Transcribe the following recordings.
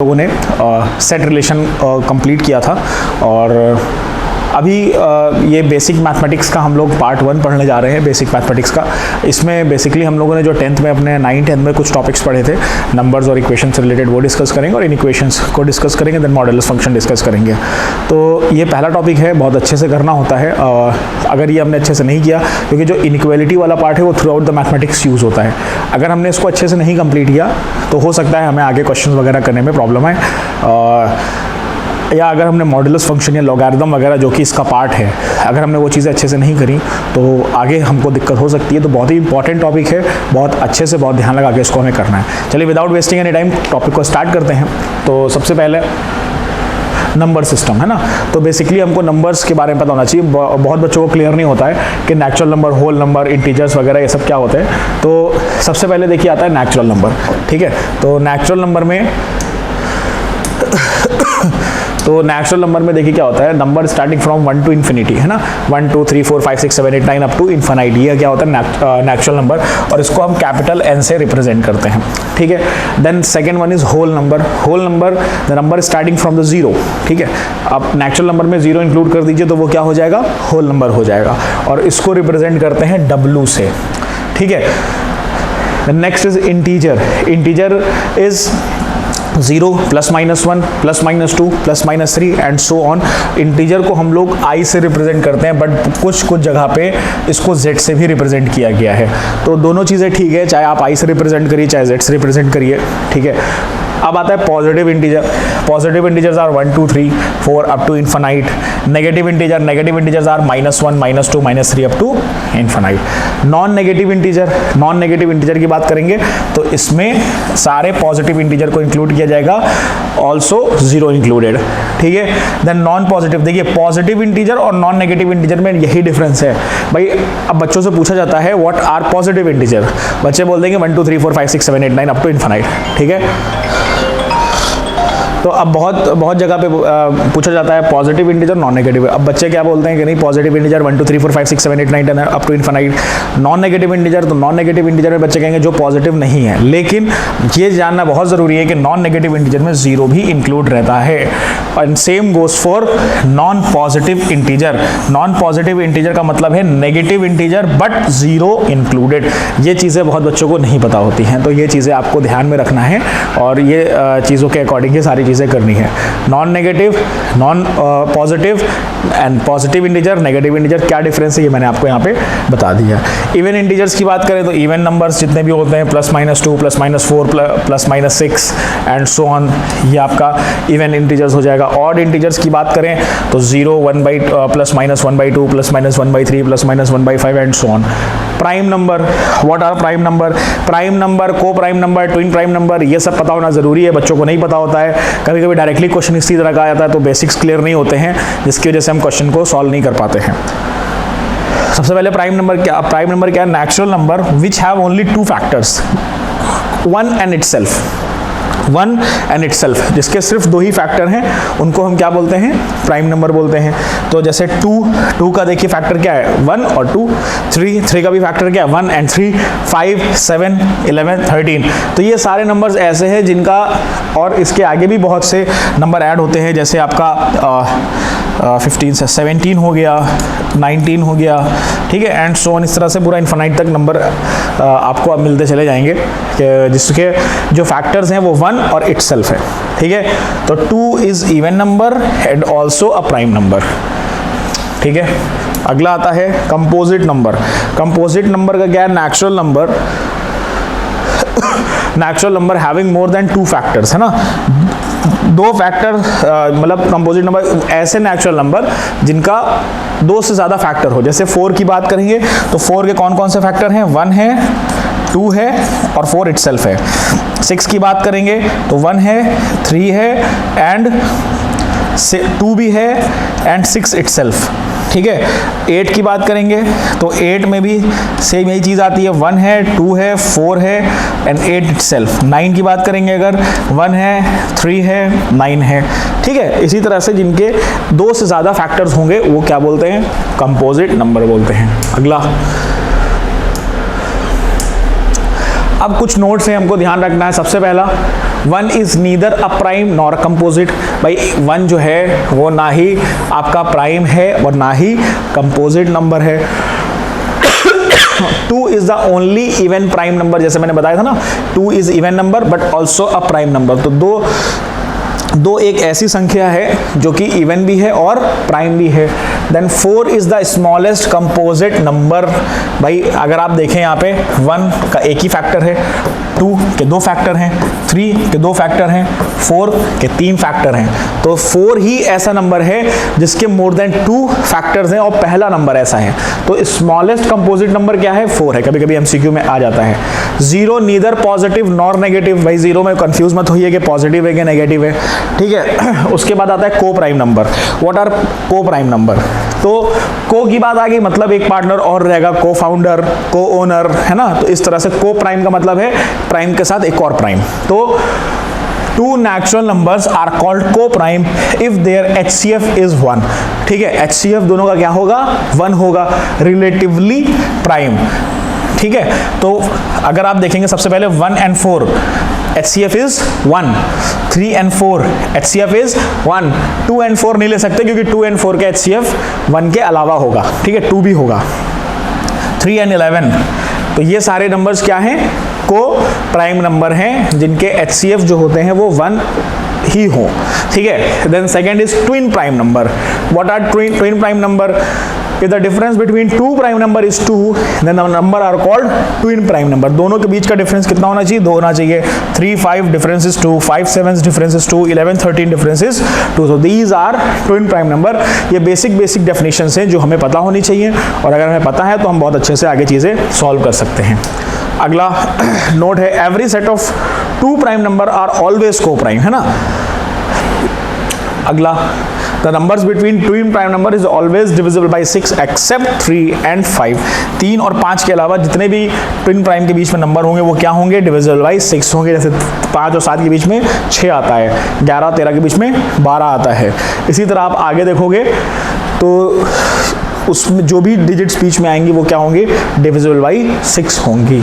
लोगों ने set relation complete किया था और अभी ये बेसिक मैथमेटिक्स का हम लोग पार्ट 1 पढ़ने जा रहे हैं। बेसिक मैथमेटिक्स का इसमें बेसिकली हम लोगों ने जो 10th में अपने 9th 10th में कुछ टॉपिक्स पढ़े थे, नंबर्स और इक्वेशन से रिलेटेड, वो डिस्कस करेंगे और इन इक्वेशंस को डिस्कस करेंगे, देन मॉडुलस फंक्शन डिस्कस करेंगे। तो ये पहला टॉपिक है, बहुत अच्छे से करना होता है। अगर ये हमने अच्छे से नहीं किया, क्योंकि जो इनइक्वालिटी वाला पार्ट है वो through out the mathematics use होता है, अगर हमने इसको अच्छे से नहीं कंप्लीट किया तो हो सकता है हमें आगे क्वेश्चन वगैरह करने में प्रॉब्लम है। या अगर हमने मॉडुलस फंक्शन या लॉगरिथम वगैरह जो कि इसका पार्ट है, अगर हमने वो चीज़ें अच्छे से नहीं करी तो आगे हमको दिक्कत हो सकती है। तो बहुत ही इंपॉर्टेंट टॉपिक है, बहुत अच्छे से बहुत ध्यान लगा के इसको हमें करना है। चलिए without wasting any time topic को स्टार्ट करते हैं। तो सबसे पहले नंबर सिस्टम है ना, तो बेसिकली हमको नंबर्स के बारे में पता होना चाहिए। बहुत बच्चों को क्लियर नहीं होता है कि natural number, whole number, integers वगैरह ये सब क्या होते हैं। तो सबसे पहले देखिए आता है नेचुरल नंबर, ठीक है। तो नेचुरल नंबर में देखिए क्या होता है, number starting from 1 to infinity है ना, 1 2 3 4 5 6 7 8 9 अप टू इन्फिनाइट, ये क्या होता है नेचुरल नंबर, और इसको हम कैपिटल N से रिप्रेजेंट करते हैं, ठीक है। Then second one is whole number. Whole number the number starting from the zero, ठीक है। अब नेचुरल नंबर में जीरो इंक्लूड कर दीजिए तो वो क्या हो जाएगा, होल नंबर हो जाएगा, और इसको रिप्रेजेंट करते हैं W से, ठीक है। Next is integer. Integer is 0 plus minus 1 plus minus 2 plus minus 3 and so on. Integer को हम लोग I से रिप्रेजेंट करते हैं, बट कुछ जगह पे इसको Z से भी रिप्रेजेंट किया गया है। तो दोनों चीज़ें ठीक है, चाहे आप I से रिप्रेजेंट करिए चाहे Z से रिप्रेजेंट करिए, ठीक है। अब आता है positive integer. Positive integers are 1 2 3 4 up to infinite. Negative integers are -1 -2 -3 up to infinite. Non negative integer की बात करेंगे तो इसमें सारे पॉजिटिव इंटीजर को इंक्लूड किया जाएगा, ऑल्सो 0 इंक्लूडेड, ठीक है। देन नॉन पॉजिटिव, देखिए पॉजिटिव इंटीजर और नॉन नेगेटिव इंटीजर में यही डिफरेंस है भाई। अब बच्चों से पूछा जाता है व्हाट आर पॉजिटिव इंटीजर, बच्चे बोल देंगे 1 2 3 4 5 6 7 8 9 अप टू इन्फिनाइट, ठीक है। तो अब बहुत जगह पे पूछा जाता है पॉजिटिव इंटीजर, नॉन नेगेटिव। अब बच्चे क्या बोलते हैं कि नहीं, positive integer 1 2 3 4 5 6 7 8 9 10 up to infinite. Non negative integer, तो नॉन नेगेटिव इंटीजर में बच्चे कहेंगे जो पॉजिटिव नहीं है, लेकिन ये जानना बहुत ज़रूरी है कि नॉन नेगेटिव इंटीजर में 0 भी इंक्लूड रहता है। And same goes for non positive integer. Non positive integer का मतलब है नेगेटिव इंटीजर बट 0 इंक्लूडेड। ये चीज़ें बहुत बच्चों को नहीं पता होती हैं, तो ये चीज़ें आपको ध्यान में रखना है और ये चीज़ों के अकॉर्डिंग ये सारी चीज़ें करनी है। Non negative, non positive and positive integer, negative integer, क्या डिफरेंस है ये मैंने आपको यहाँ पे बता दिया। इवन इंटीजर्स की बात करें तो इवन नंबर्स जितने भी होते हैं plus minus 2 plus minus 4 plus minus 6 and so on, ये आपका इवन इंटीजर्स हो जाएगा। ऑड इंटीजर्स की बात करें तो 0 1 by plus minus 1/2 plus minus 1/3 plus minus 1/5 and so on. Prime number, what are prime number? Prime number, coprime number, twin prime number, ये सब पता होना जरूरी है, बच्चों को नहीं पता होता है। कभी कभी डायरेक्टली क्वेश्चन इसी तरह का आ जाता है तो बेसिक्स क्लियर नहीं होते हैं, जिसकी वजह से हम क्वेश्चन को सॉल्व नहीं कर पाते हैं। सबसे पहले प्राइम नंबर क्या है? Natural number which have only 2 factors, one and itself, जिसके सिर्फ 2 ही फैक्टर हैं, उनको हम क्या बोलते हैं? प्राइम नंबर बोलते हैं। तो जैसे 2 का देखिए फैक्टर क्या है? 1 और 2। 3 का भी फैक्टर क्या है? 1 and 3। 5 7 11 13। तो ये सारे नंबर्स ऐसे हैं जिनका, और इसके आगे भी बहुत से नंबर ऐड होते हैं, जैसे आपका 15 से 17 हो गया, 19 हो गया, ठीक है, एंड सो ऑन। इस तरह से पूरा इन्फिनाइट तक नंबर आपको अब मिलते चले जाएंगे, जिसके जो फैक्टर्स हैं वो 1 और इटसेल्फ है, ठीक है। तो 2 is even number and also a prime number, ठीक है। अगला आता है कंपोजिट नंबर। कंपोजिट नंबर का क्या है? Natural number having more than 2 factors, है ना। 2 फैक्टर, मतलब कंपोजिट नंबर ऐसे नेचुरल नंबर जिनका 2 से ज़्यादा फैक्टर हो। जैसे 4 की बात करेंगे तो 4 के कौन कौन से फैक्टर हैं? 1 है, 2 है और 4 इटसेल्फ है। 6 की बात करेंगे तो 1 है, 3 है एंड 2 भी है एंड 6 इटसेल्फ, ठीक है। 8 की बात करेंगे तो 8 में भी सेम यही चीज़ आती है, 1 है, 2 है, 4 है एंड 8 इटसेल्फ। 9 की बात करेंगे अगर 1 है, 3 है, 9 है, ठीक है। इसी तरह से जिनके 2 से ज़्यादा फैक्टर्स होंगे वो क्या बोलते हैं? कंपोजिट नंबर बोलते हैं। अगला, अब कुछ नोट्स हैं हमको ध्यान रखना है। सबसे पहला 1 is neither a prime nor a composite. भाई 1 जो है वो ना ही आपका प्राइम है और ना ही कंपोजिट नंबर है। 2 is the only even prime number, जैसे मैंने बताया था ना, 2 is even number but also a prime number. तो दो एक ऐसी संख्या है जो कि इवन भी है और प्राइम भी है। Then 4 is the smallest composite number. भाई अगर आप देखें यहाँ पे 1 का एक ही फैक्टर है, 2 के 2 फैक्टर हैं, 3 के 2 फैक्टर हैं, 4 के 3 फैक्टर हैं। तो 4 ही ऐसा नंबर है जिसके मोर देन 2 फैक्टर्स हैं और पहला नंबर ऐसा है। तो स्मॉलेस्ट कंपोजिट नंबर क्या है? 4 है। कभी कभी एमसीक्यू में आ जाता है। 0 नीदर पॉजिटिव नॉर नेगेटिव। भाई 0 में कंफ्यूज मत होइए कि पॉजिटिव है कि नेगेटिव है, ठीक है। उसके बाद आता है को प्राइम नंबर। व्हाट आर को प्राइम नंबर? तो को की बात आ गई, मतलब एक पार्टनर और रहेगा, को फाउंडर, को ओनर, है ना। तो इस तरह से को प्राइम का मतलब है प्राइम के साथ एक और प्राइम। तो 2 natural numbers are called co-prime if their HCF is 1। ठीक है, HCF दोनों का क्या होगा? 1 होगा, रिलेटिवली प्राइम। ठीक है, तो अगर आप देखेंगे सबसे पहले 1 and 4 HCF is 1, 3 and 4 HCF is 1, 2 and 4 नहीं ले सकते क्योंकि 2 and 4 के HCF 1 के अलावा होगा, ठीक है, 2 भी होगा। 3 and 11, तो ये सारे नंबर्स क्या हैं? को प्राइम नंबर हैं जिनके HCF जो होते हैं वो 1 ही हो, ठीक है। Then second is twin prime number. What are twin prime number? If the difference between two prime number is 2, then the number are called twin prime number। दोनों के बीच का डिफरेंस कितना होना चाहिए? 2 होना चाहिए। 3, 5 difference is 2, 5, 7 difference is 2, 11, 13 difference is 2। So these are twin prime number। ये basic definitions हैं जो हमें पता होनी चाहिए, और अगर हमें पता है तो हम बहुत अच्छे से आगे चीज़ें सॉल्व कर सकते हैं। अगला नोट है, every set of 2 prime number are always coprime, है ना। अगला, the numbers between twin prime number is always divisible by 6 except 3 and 5। 3 और 5 के अलावा जितने भी ट्विन प्राइम के बीच में नंबर होंगे वो क्या होंगे? डिविजिबल बाई 6 होंगे। जैसे 5 और 7 के बीच में 6 आता है, 11 और 13 के बीच में 12 आता है। इसी तरह आप आगे देखोगे तो उसमें जो भी डिजिट्स बीच में आएंगी वो क्या होंगी? डिविजिबल बाई 6 होंगी,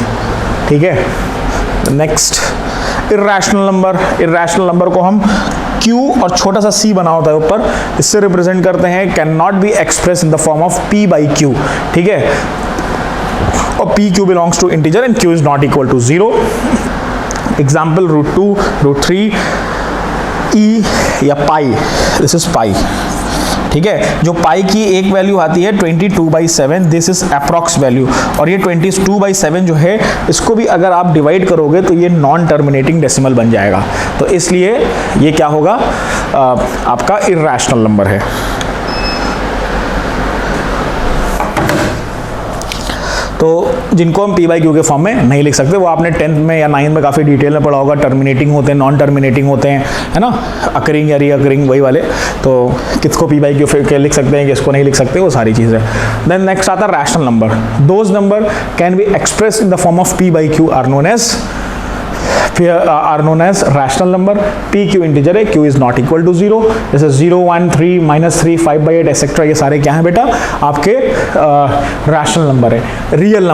ठीक है। Next, irrational number. Irrational number को हम Q और छोटा सा c बना होता है ऊपर, इससे रिप्रेजेंट करते हैं। Can not be express in the form of p by q, ठीक है। और pq belongs to integer and q is not equal to 0। Example √2, √3, e या पाई, दिस इज पाई, ठीक है। जो पाई की एक वैल्यू आती है 22/7, दिस इज अप्रॉक्स वैल्यू। और ये 22/7 जो है, इसको भी अगर आप डिवाइड करोगे तो ये नॉन टर्मिनेटिंग डेसिमल बन जाएगा। तो इसलिए ये क्या होगा? आपका इर्रेशनल नंबर है। तो जिनको हम p by q के फॉर्म में नहीं लिख सकते, वो आपने 10th में या 9th में काफ़ी डिटेल में पढ़ा होगा। टर्मिनेटिंग होते हैं, नॉन टर्मिनेटिंग होते हैं, है ना, अकरिंग या रीअकरिंग, वही वाले। तो किसको p by q के लिख सकते हैं, किसको नहीं लिख सकते, वो सारी चीज़ें। देन नेक्स्ट आता है rational number. Those number can be express in the form of p by q are known as rational number. p q integer है, q is not equal to 0। जैसे 0, 1, 3, -3, 5/8 एक्सेट्रा, ये सारे क्या हैं बेटा? आपके रैशनल नंबर है। Real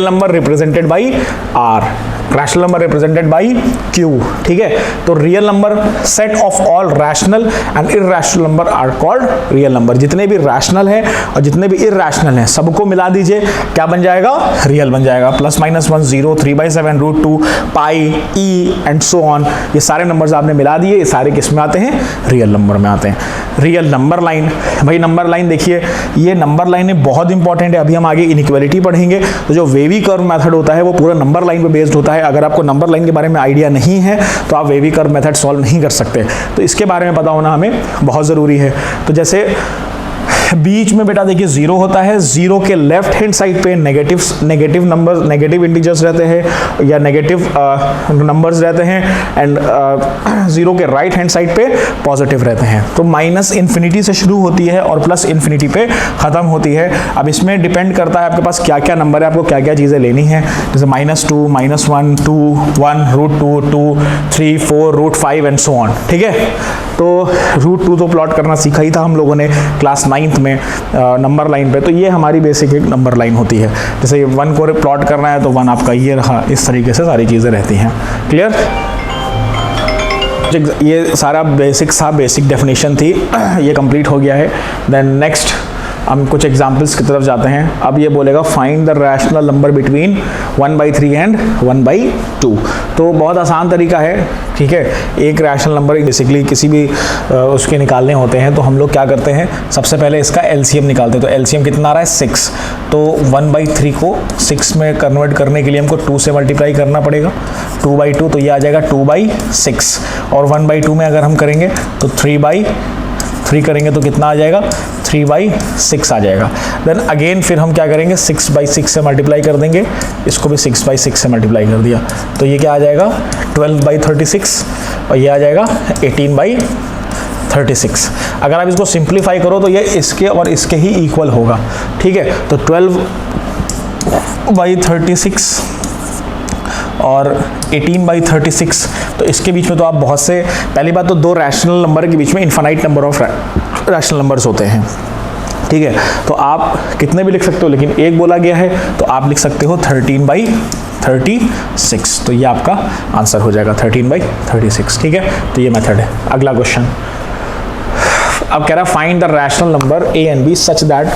number represented by r, rational number represented by q, ठीक है। तो real number, set of all rational and irrational number are called real number. जितने भी रैशनल हैं और जितने भी इर्रेशनल हैं, सबको मिला दीजिए, क्या बन जाएगा? रियल बन जाएगा। +-1, 0, 3/7, √2, पाई, ई एंड सो ऑन, ये सारे नंबर्स आपने मिला दिए, ये सारे किस में आते हैं? रियल नंबर में आते हैं। Real number line. भाई नंबर लाइन देखिए, ये नंबर लाइन बहुत इंपॉर्टेंट है। अभी हम आगे इनइक्वालिटी पढ़ेंगे, तो जो वेवी कर्व मेथड होता है वो पूरा नंबर लाइन पे बेस्ड होता है। अगर आपको नंबर लाइन के बारे में आइडिया नहीं है तो आप वेवी कर्व मेथड सॉल्व नहीं कर सकते। तो इसके बारे में पता होना हमें बहुत ज़रूरी है। तो जैसे बीच में बेटा देखिए 0 होता है, 0 के लेफ्ट हैंड साइड पे नेगेटिव नंबर, नेगेटिव इंटीजर्स रहते हैं या नेगेटिव नंबर्स रहते हैं, एंड 0 के राइट हैंड साइड पे पॉजिटिव रहते हैं। तो -∞ से शुरू होती है और +∞ पे ख़त्म होती है। अब इसमें डिपेंड करता है आपके पास क्या क्या नंबर है, आपको क्या क्या चीज़ें लेनी है। जैसे -2, -1, 2, 1, √2, 2, 3, 4, √5 एंड सो ऑन, ठीक है। तो √2 तो प्लॉट करना सीखा ही था हम लोगों ने क्लास 9th में नंबर लाइन पे। तो ये हमारी बेसिक एक नंबर लाइन होती है। जैसे 1 को प्लॉट करना है तो 1 आपका ये रहा, इस तरीके से सारी चीज़ें रहती हैं। क्लियर? ये सारा बेसिक्स था, बेसिक डेफिनेशन थी, ये कंप्लीट हो गया है। देन नेक्स्ट हम कुछ एग्जाम्पल्स की तरफ जाते हैं। अब ये बोलेगा find the rational number between 1/3 and 1/2। तो बहुत आसान तरीका है, ठीक है। एक रैशनल नंबर बेसिकली किसी भी उसके निकालने होते हैं तो हम लोग क्या करते हैं, सबसे पहले इसका एलसीएम निकालते हैं। तो एलसीएम कितना आ रहा है 6, तो 1/3 को 6 में कन्वर्ट करने के लिए हमको 2 से मल्टीप्लाई करना पड़ेगा, 2/2, तो ये आ जाएगा 2/6। और 1/2 में अगर हम करेंगे तो 3/3 करेंगे तो कितना आ जाएगा, 3/6 आ जाएगा। देन अगेन फिर हम क्या करेंगे, 6/6 से मल्टीप्लाई कर देंगे, इसको भी 6/6 से मल्टीप्लाई कर दिया, तो ये क्या आ जाएगा 12/36, और ये आ जाएगा 18/36। अगर आप इसको सिंप्लीफाई करो तो ये इसके और इसके ही इक्वल होगा, ठीक है। तो 12/36 और 18/36, तो इसके बीच में तो आप बहुत से, पहली बात तो दो रैशनल नंबर के बीच में infinite number of rational numbers होते हैं, ठीक है। तो आप कितने भी लिख सकते हो, लेकिन एक बोला गया है तो आप लिख सकते हो 13/36, तो ये आपका आंसर हो जाएगा 13/36, ठीक है। तो ये मेथड है। अगला क्वेश्चन अब कह रहा है find the rational number a and b such that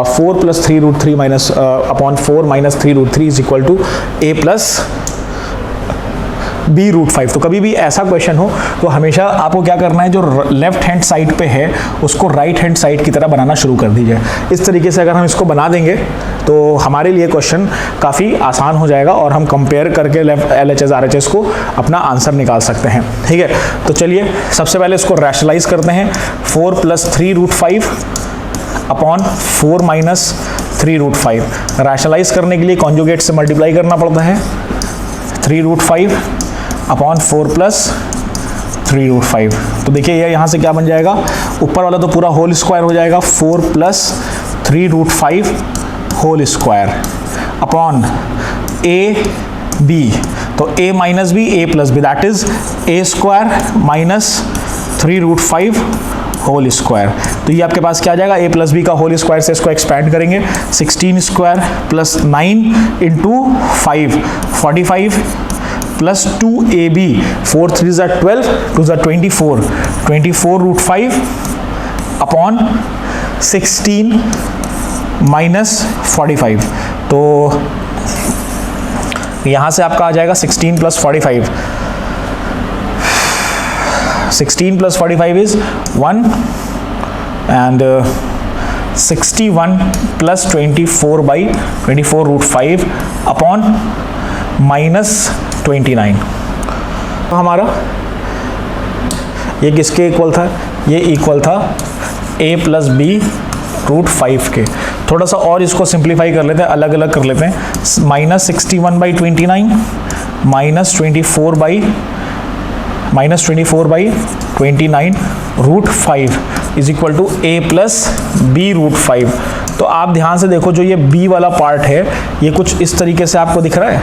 4 + 3√3 minus upon 4 - 3√3 is equal to a + b√5। तो कभी भी ऐसा क्वेश्चन हो तो हमेशा आपको क्या करना है, जो लेफ्ट हैंड साइड पे है उसको राइट हैंड साइड की तरह बनाना शुरू कर दीजिए। इस तरीके से अगर हम इसको बना देंगे तो हमारे लिए क्वेश्चन काफ़ी आसान हो जाएगा और हम कंपेयर करके लेफ्ट LHS RHS को अपना आंसर निकाल सकते हैं, ठीक है। तो चलिए सबसे पहले इसको रैशनलाइज करते हैं। 4 + 3√5 अपॉन 4 - 3√5 रैशनलाइज करने के लिए कॉन्जुगेट से मल्टीप्लाई करना पड़ता है। 3√5 अपॉन 4 + 3√5, तो देखिए ये यहाँ से क्या बन जाएगा, ऊपर वाला तो पूरा होल स्क्वायर हो जाएगा, 4 + 3√5 होल स्क्वायर अपॉन AB, तो A - B A + B that is A² - 3√5 whole square. तो ये आपके पास क्या आ जाएगा, A + B का होल स्क्वायर से इसको एक्सपैंड करेंगे, 16² + 9 × 5 45 + 2AB 4 3 = 12 2 = 24 24√5 अपॉन 16 - 45। तो यहाँ से आपका आ जाएगा 16 + 45, 16 + 45 is 1 and 61 + 24/24√5 अपॉन -29। तो हमारा ये किसके इक्वल था, ये इक्वल था A + B√5 के। थोड़ा सा और इसको सिंप्लीफाई कर लेते हैं, अलग अलग कर लेते हैं। -61/29 -24/29√5 is equal to A + B√5। तो आप ध्यान से देखो, जो ये B वाला पार्ट है ये कुछ इस तरीके से आपको दिख रहा है,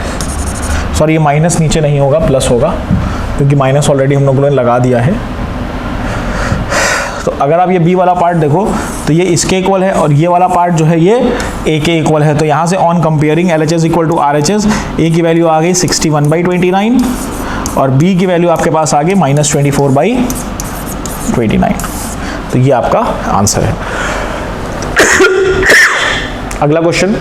सॉरी ये माइनस नीचे नहीं होगा, प्लस होगा, क्योंकि माइनस ऑलरेडी हम लोगों ने लगा दिया है। तो अगर आप ये B वाला पार्ट देखो तो ये इसके इक्वल है, और ये वाला पार्ट जो है ये A के इक्वल है। तो यहाँ से on comparing LHS = RHS, A की वैल्यू आ गई 61/29 और B की वैल्यू आपके पास आ गई -24/29। तो ये आपका आंसर है। अगला question,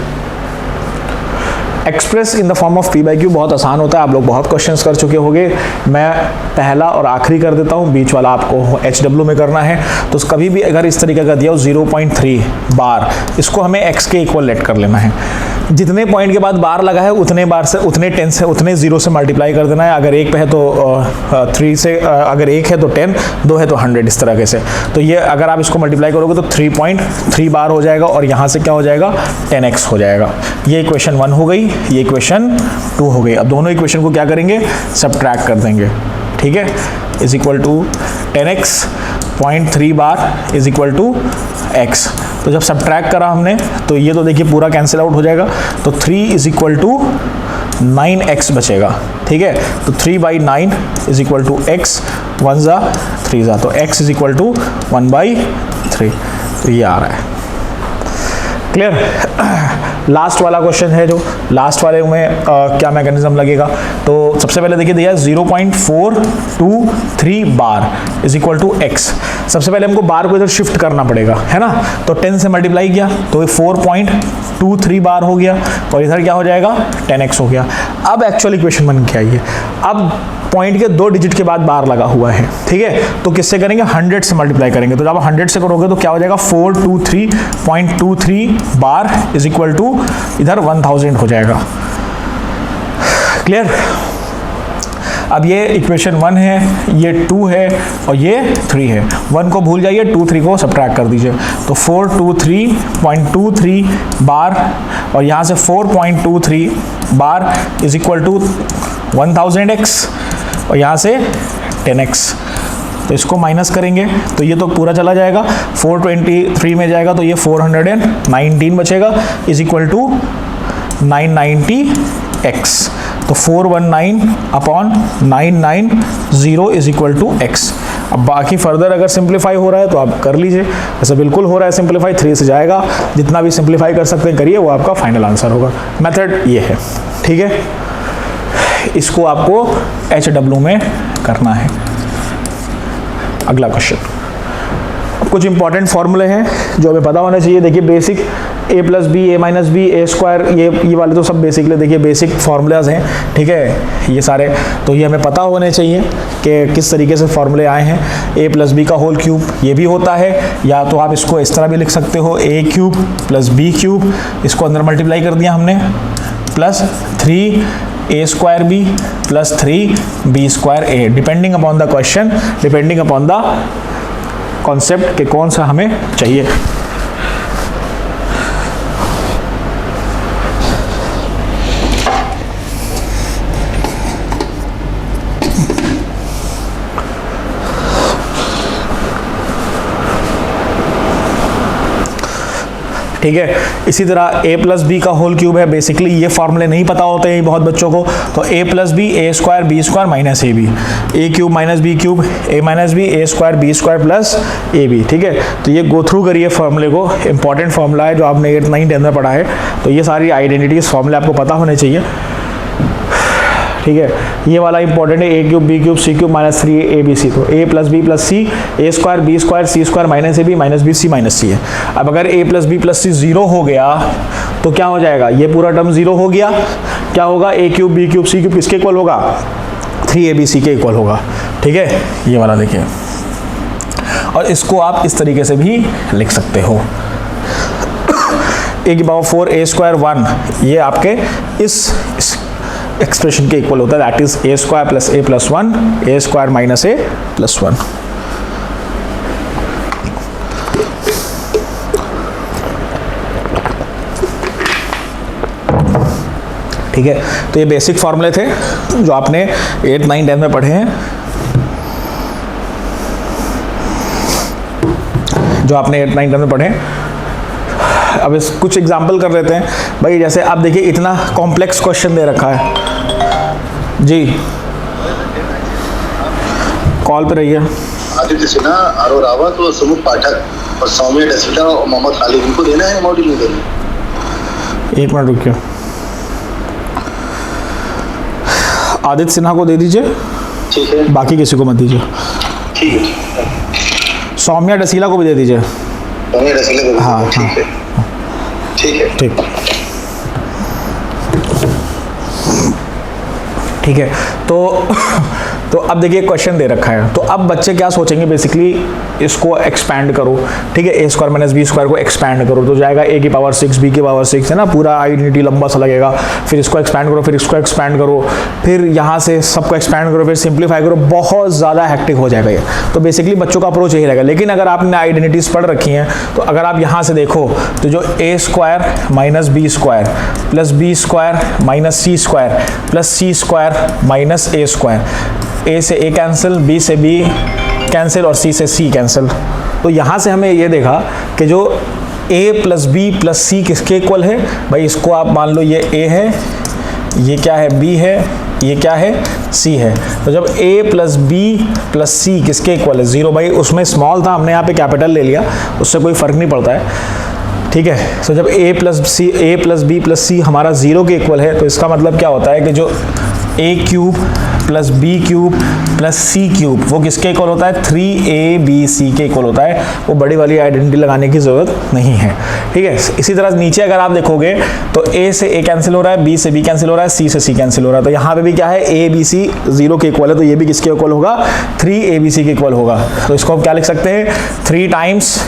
express in the form of P/Q। बहुत आसान होता है, आप लोग बहुत क्वेश्चंस कर चुके होंगे। मैं पहला और आखिरी कर देता हूँ, बीच वाला आपको HW में करना है। तो कभी भी अगर इस तरीके का दिया हो 0.3 बार, इसको हमें x के इक्वल लेट कर लेना है। जितने पॉइंट के बाद बार लगा है उतने बार से, उतने 10 से, उतने 0 से मल्टीप्लाई कर देना है। अगर 1 पे है तो 3 से, अगर 1 है तो 10, 2 है तो 100, इस तरह से। तो ये अगर आप इसको मल्टीप्लाई करोगे तो 3.3 बार हो जाएगा, और यहाँ से क्या हो जाएगा 10x हो जाएगा। ये इक्वेशन 1 हो गई, ये इक्वेशन 2 हो गई। अब दोनों इक्वेशन को क्या करेंगे, सब्ट्रैक्ट कर देंगे, ठीक है। Is equal to 10x 0.3 bar is equal to x। तो जब सब्ट्रैक्ट करा हमने तो ये तो देखिए पूरा कैंसिल आउट हो जाएगा, तो 3 इज इक्वल टू 9x बचेगा, ठीक है। तो 3/9 इज इक्वल टू x, 1 ज़ा 3 ज़ा, तो x इज इक्वल टू 1/3। तो ये आ रहा है, क्लियर। लास्ट वाला क्वेश्चन है जो लास्ट वाले में क्या मैकेनिज्म लगेगा, तो सबसे पहले देखिए दिया 0.423 bar is equal to x. सबसे पहले हमको बार को इधर शिफ्ट करना पड़ेगा, है ना, तो 10 से मल्टीप्लाई किया तो 4.23 बार हो गया और इधर क्या हो जाएगा 10x हो गया। अब एक्चुअल इक्वेशन बन के आई है, अब पॉइंट के 2 डिजिट के बाद बार लगा हुआ है, ठीक है, तो किससे करेंगे 100 से मल्टीप्लाई करेंगे, तो जब आप 100 से करोगे तो क्या हो जाएगा 423.23 बार इज इक्वल टू इधर 1000 हो जाएगा। क्लियर। अब ये इक्वेशन 1 है, ये 2 है और ये 3 है। 1 को भूल जाइए, 2 3 को सब्ट्रैक्ट कर दीजिए, तो 423.23 बार और यहाँ से 4.23 बार इज इक्वल टू 1000x और यहाँ से 10x, तो इसको माइनस करेंगे तो ये तो पूरा चला जाएगा, 423 में जाएगा तो ये 419 बचेगा इज इक्वल टू 990x, तो 419/990 इज इक्वल टू x। अब बाकी फर्दर अगर सिंप्लीफाई हो रहा है तो आप कर लीजिए, ऐसा बिल्कुल हो रहा है सिंप्लीफाई, 3 से जाएगा, जितना भी सिंप्लीफाई कर सकते हैं करिए, वो आपका फाइनल आंसर होगा। मेथड ये है, ठीक है, इसको आपको HW में करना है। अगला क्वेश्चन, कुछ इंपॉर्टेंट फॉर्मूले हैं जो हमें पता होने चाहिए। देखिए basic a plus B A minus B A square, ये वाले तो सब बेसिकली देखिए बेसिक फार्मूलाज हैं, ठीक है, ये सारे तो ये हमें पता होने चाहिए कि किस तरीके से फॉर्मूले आए हैं। a प्लस बी का होल क्यूब ये भी होता है, या तो आप इसको इस तरह भी लिख सकते हो a cube plus B cube, इसको अंदर मल्टीप्लाई कर दिया हमने, plus 3a square B plus 3b square a, depending upon the question, depending upon the concept के कौन सा हमें चाहिए। ठीक है, इसी तरह a प्लस बी का होल क्यूब है। बेसिकली ये फॉर्मूले नहीं पता होते हैं बहुत बच्चों को, तो a plus B A square B square minus A B, A cube minus B cube A minus B A square B square plus A B. ठीक है, तो ये गो थ्रू करिए फॉर्मूले को, इंपॉर्टेंट फॉर्मूला है जो आपने 8, 9, 10 में पढ़ा है, तो ये सारी आइडेंटिटीज फॉर्मूले आपको पता होने चाहिए। ठीक है, ये वाला इंपॉर्टेंट है, a cube b cube c cube minus 3 a b c, तो a plus B plus c a square B square c square minus A b minus b c है। अब अगर a plus B plus c 0 हो गया तो क्या हो जाएगा, ये पूरा टर्म 0 हो गया, क्या होगा ए cube b cube c cube किसके इक्वल होगा, 3abc के इक्वल होगा। ठीक है, ये वाला देखिए, और इसको आप इस तरीके से भी लिख सकते हो, a की पावर 4 a स्क्वायर 1, ये आपके इस एक्सप्रेशन के इक्वल होता है, that is a square plus a plus 1 a square minus a plus 1। ठीक है, तो ये बेसिक फॉर्मूले थे जो आपने 8, 9, 10 में पढ़े हैं, जो आपने 8, 9, 10 में पढ़े हैं। अब इस कुछ एग्जाम्पल कर लेते हैं भाई, जैसे आप देखिए इतना कॉम्प्लेक्स क्वेश्चन दे रखा है जी, कॉल पे रहिए। आदित्य सिन्हा, आरव रावत और सुमुख पाठक और सौम्य डसीटा और मोहम्मद खालिद, इनको देना है अमाउंट नहीं देना? एक मिनट रुकिए, आदित्य सिन्हा को दे दीजिए, ठीक है, बाकी किसी को मत दीजिए। ठीक है, सौम्या डसीला को भी दे दीजिए। सौम्य डसीला को, हाँ ठीक है, ठीक है, ठीक ठीक है। तो अब देखिए क्वेश्चन दे रखा है, तो अब बच्चे क्या सोचेंगे, बेसिकली इसको एक्सपैंड करो। ठीक है, ए स्क्वायर माइनस बी स्क्वायर को एक्सपैंड करो तो जाएगा a की पावर 6 b की पावर 6, है ना, पूरा आइडेंटिटी लंबा सा लगेगा, फिर इसको एक्सपैंड करो, फिर इसको एक्सपैंड करो, फिर यहाँ से सबको एक्सपैंड करो, फिर सिंप्लीफाई करो, बहुत ज़्यादा हैक्टिक हो जाएगा ये। तो बेसिकली बच्चों का अप्रोच यही रहेगा। लेकिन अगर आपने आइडेंटिटीज पढ़ रखी हैं तो अगर आप यहाँ से देखो तो जो a square minus B square plus B square minus C square plus C square minus A square, a से a कैंसिल, b से b कैंसिल और c से c कैंसिल। तो यहाँ से हमें ये देखा कि जो a plus B plus C किसके इक्वल है भाई, इसको आप मान लो ये a है, ये क्या है b है, ये क्या है c है। तो जब a plus B plus C किसके इक्वल है, 0 भाई, उसमें स्मॉल था, हमने यहाँ पे कैपिटल ले लिया, उससे कोई फ़र्क नहीं पड़ता है। ठीक है। सो जब a प्लस बी प्लस सी हमारा 0 के इक्वल है, तो इसका मतलब क्या होता है कि जो a cube plus B cube plus C cube वो किसके इक्वल होता है, 3abc के इक्वल होता है। वो बड़ी वाली आइडेंटिटी लगाने की ज़रूरत नहीं है, ठीक है। इसी तरह नीचे अगर आप देखोगे तो a से a कैंसिल हो रहा है, b से b कैंसिल हो रहा है, c से c कैंसिल हो रहा है, तो यहाँ पे भी क्या है, abc 0 के इक्वल है, तो ये भी किसके इक्वल होगा, 3abc के इक्वल होगा। तो इसको हम क्या लिख सकते हैं, 3 times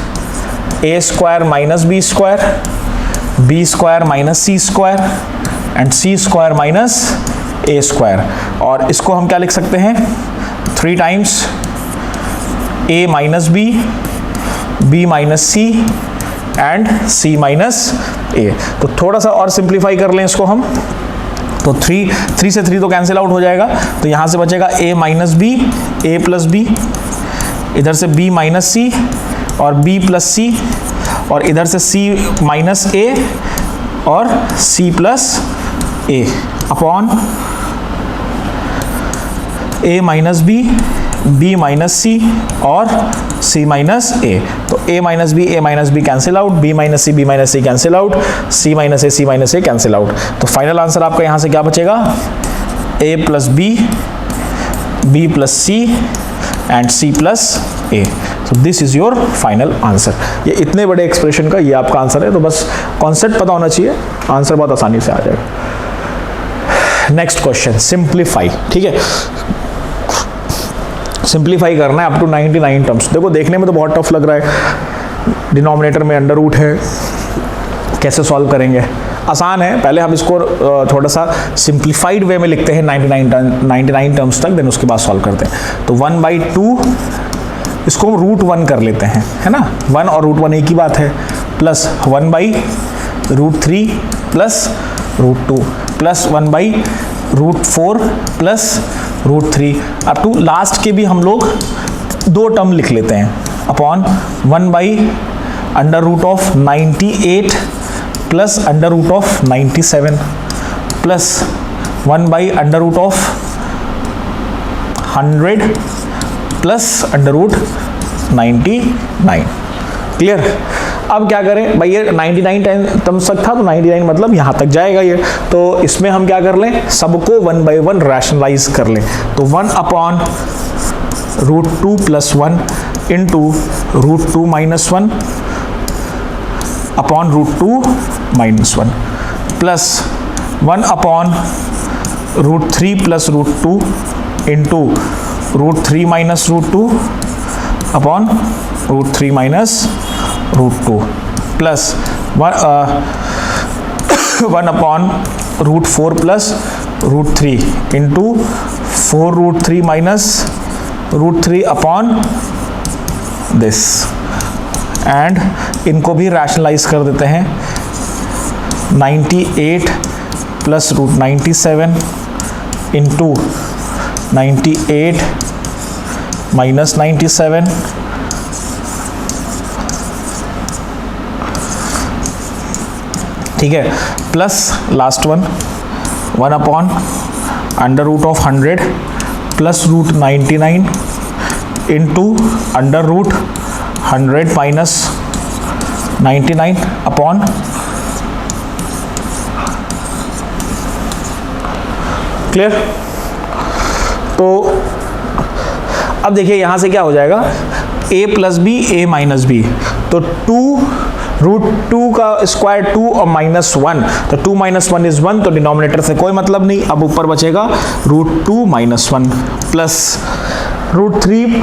a square minus B square, b square minus C square and c square minus a square. और इसको हम क्या लिख सकते हैं, 3 times a minus B, b minus C and c minus a। तो थोड़ा सा और सिंप्लीफाई कर लें इसको हम, तो 3 से 3 तो कैंसिल आउट हो जाएगा, तो यहाँ से बचेगा a minus B, a plus B, इधर से b माइनस सी और b प्लस सी, और इधर से c माइनस a और c plus a upon a minus B, b minus c और c माइनस a। तो a minus b cancel out, b minus c cancel out, c minus a cancel out. तो final answer आपका यहाँ से क्या बचेगा, a plus b plus c and c plus a। So this is your final answer. ये इतने बड़े expression का ये आपका आंसर है, तो बस कॉन्सेप्ट पता होना चाहिए, आंसर बहुत आसानी से आ जाएगा। नेक्स्ट क्वेश्चन, सिंप्लीफाई, ठीक है। सिंप्लीफाई करना है अप टू 99 टर्म्स। देखो देखने में तो बहुत टफ लग रहा है, डिनोमिनेटर में अंडर रूट है, कैसे सॉल्व करेंगे, आसान है। पहले हम इसको थोड़ा सा सिंप्लीफाइड वे में लिखते हैं 99 टर्म्स तक, देन उसके बाद सॉल्व करते हैं। तो 1/2 इसको हम √1 कर लेते हैं, है ना, 1 और √1 एक ही बात है, plus 1/√3 plus √2 plus 1/√4 plus √3 up to last के भी हम लोग 2 टर्म लिख लेते हैं, upon 1/√98 plus √97 plus 1/√100 plus √99। Clear. अब क्या करें भाई, ये 99 टर्म्स तक था, तो 99 मतलब यहाँ तक जाएगा ये, तो इसमें हम क्या कर लें, सबको 1 बाई 1 रैशनलाइज कर लें। तो 1/√2 plus 1 into √2 minus 1 upon √2 minus 1 plus 1/√3 plus √2 into √3 minus √2 upon √3 minus √2 plus 1/√4 plus √3 into 4√3 minus √3 upon this, and इनको भी रैशनलाइज कर देते हैं। 98 प्लस √97 इंटू 98 माइनस 97 ठीक है, plus last one 1/√100 plus √99 into √100 minus 99 upon clear. तो अब देखिए यहाँ से क्या हो जाएगा, a plus B, a minus B, तो 2√2 का स्क्वायर 2 और माइनस 1, तो 2 माइनस 1 इज 1, तो डिनोमिनेटर से कोई मतलब नहीं। अब ऊपर बचेगा √2 minus 1 plus √3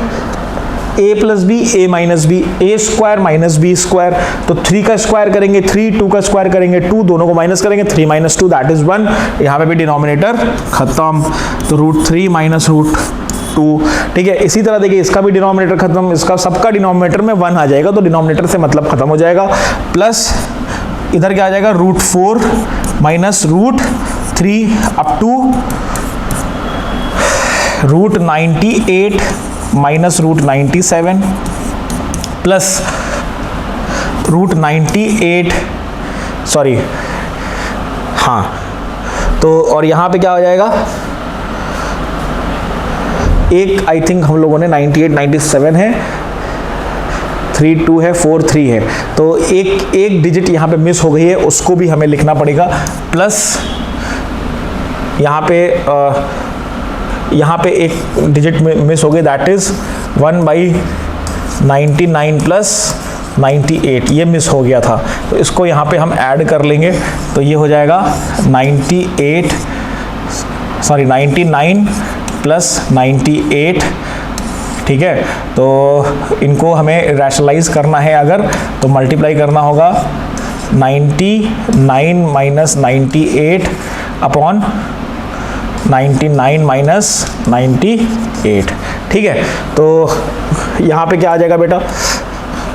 a plus B, a minus B, a square minus B square, तो 3 का स्क्वायर करेंगे 3, 2 का स्क्वायर करेंगे 2, दोनों को माइनस करेंगे, 3 माइनस 2 दैट इज 1। यहाँ पे भी डिनोमिनेटर खत्म, तो √3 माइनस √2, ठीक है। इसी तरह देखिए इसका भी डिनोमिनेटर खत्म, इसका सबका डिनोमिनेटर में 1 आ जाएगा, तो डिनोमिनेटर से मतलब खत्म हो जाएगा। प्लस इधर क्या आ जाएगा, √4 minus √3 up to √98 minus √97 plus √98 sorry हाँ, तो और यहाँ पे क्या हो जाएगा, एक आई थिंक हम लोगों ने 98 97 है, 3 2 है, 4 3 है, तो एक डिजिट यहाँ पे मिस हो गई है, उसको भी हमें लिखना पड़ेगा, प्लस यहाँ पे एक डिजिट मिस हो गई, दैट इज 1/99 प्लस 98, ये मिस हो गया था, तो इसको यहाँ पे हम ऐड कर लेंगे, तो ये हो जाएगा 99 प्लस 98, ठीक है। तो इनको हमें रैशनलाइज करना है अगर, तो मल्टीप्लाई करना होगा 99 माइनस 98 अपॉन 99 माइनस 98, ठीक है। तो यहाँ पे क्या आ जाएगा बेटा,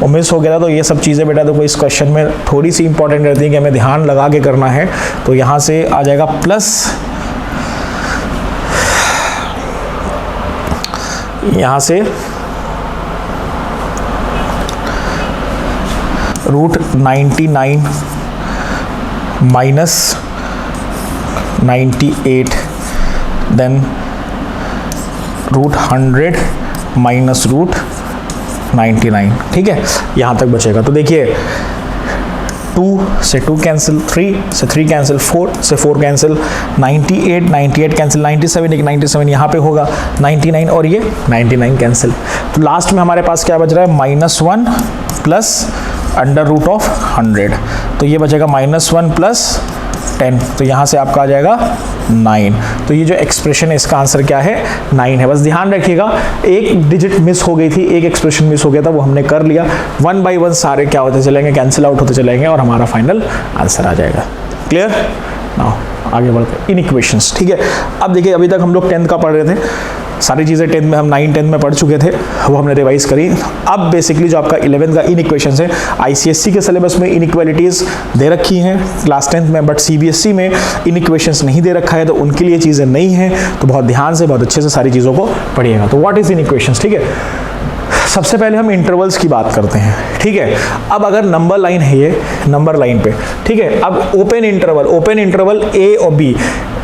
वो मिस हो गया था, तो ये सब चीज़ें बेटा देखो इस क्वेश्चन में थोड़ी सी इंपॉर्टेंट रहती है कि हमें ध्यान लगा के करना है, तो यहाँ से आ जाएगा प्लस, यहाँ से √99 माइनस 98, देन √100 माइनस √99, ठीक है, यहाँ तक बचेगा। तो देखिए 2 से 2 कैंसिल, 3 से 3 कैंसिल, 4 से 4 कैंसिल, 98 कैंसिल, 97 एक 97 यहाँ पे होगा, 99 और ये 99 कैंसिल, तो लास्ट में हमारे पास क्या बच रहा है, -1 प्लस √100, तो ये बचेगा -1 प्लस 10, तो यहाँ से आपका आ जाएगा 9। तो ये जो एक्सप्रेशन है इसका आंसर क्या है, 9 है। बस ध्यान रखिएगा एक डिजिट मिस हो गई थी, एक एक्सप्रेशन मिस हो गया था, वो हमने कर लिया, 1 बाय 1 सारे क्या होते चलेंगे, कैंसिल आउट होते चलेंगे और हमारा फाइनल आंसर आ जाएगा। क्लियर? नाउ आगे बढ़ते हैं, इन इक्वेशंस, ठीक है। अब देखिए अभी तक हम लोग 10th का पढ़ रहे थे, सारी चीज़ें 10th में हम 9 10 में पढ़ चुके थे, वो हमने रिवाइज करी। अब बेसिकली जो आपका 11th का इन इक्वेशंस है, ICSE के सिलेबस में इन इक्वालिटीज़ दे रखी हैं क्लास 10th में, बट CBSE में इन इक्वेशंस नहीं दे रखा है, तो उनके लिए चीज़ें नहीं हैं, तो बहुत ध्यान से बहुत अच्छे से सारी चीज़ों को पढ़िएगा। तो व्हाट इज इन इक्वेशंस, ठीक है। सबसे पहले हम इंटरवल्स की बात करते हैं, ठीक है। अब अगर नंबर लाइन है, ये नंबर लाइन पे, ठीक है, अब ओपन इंटरवल A और B,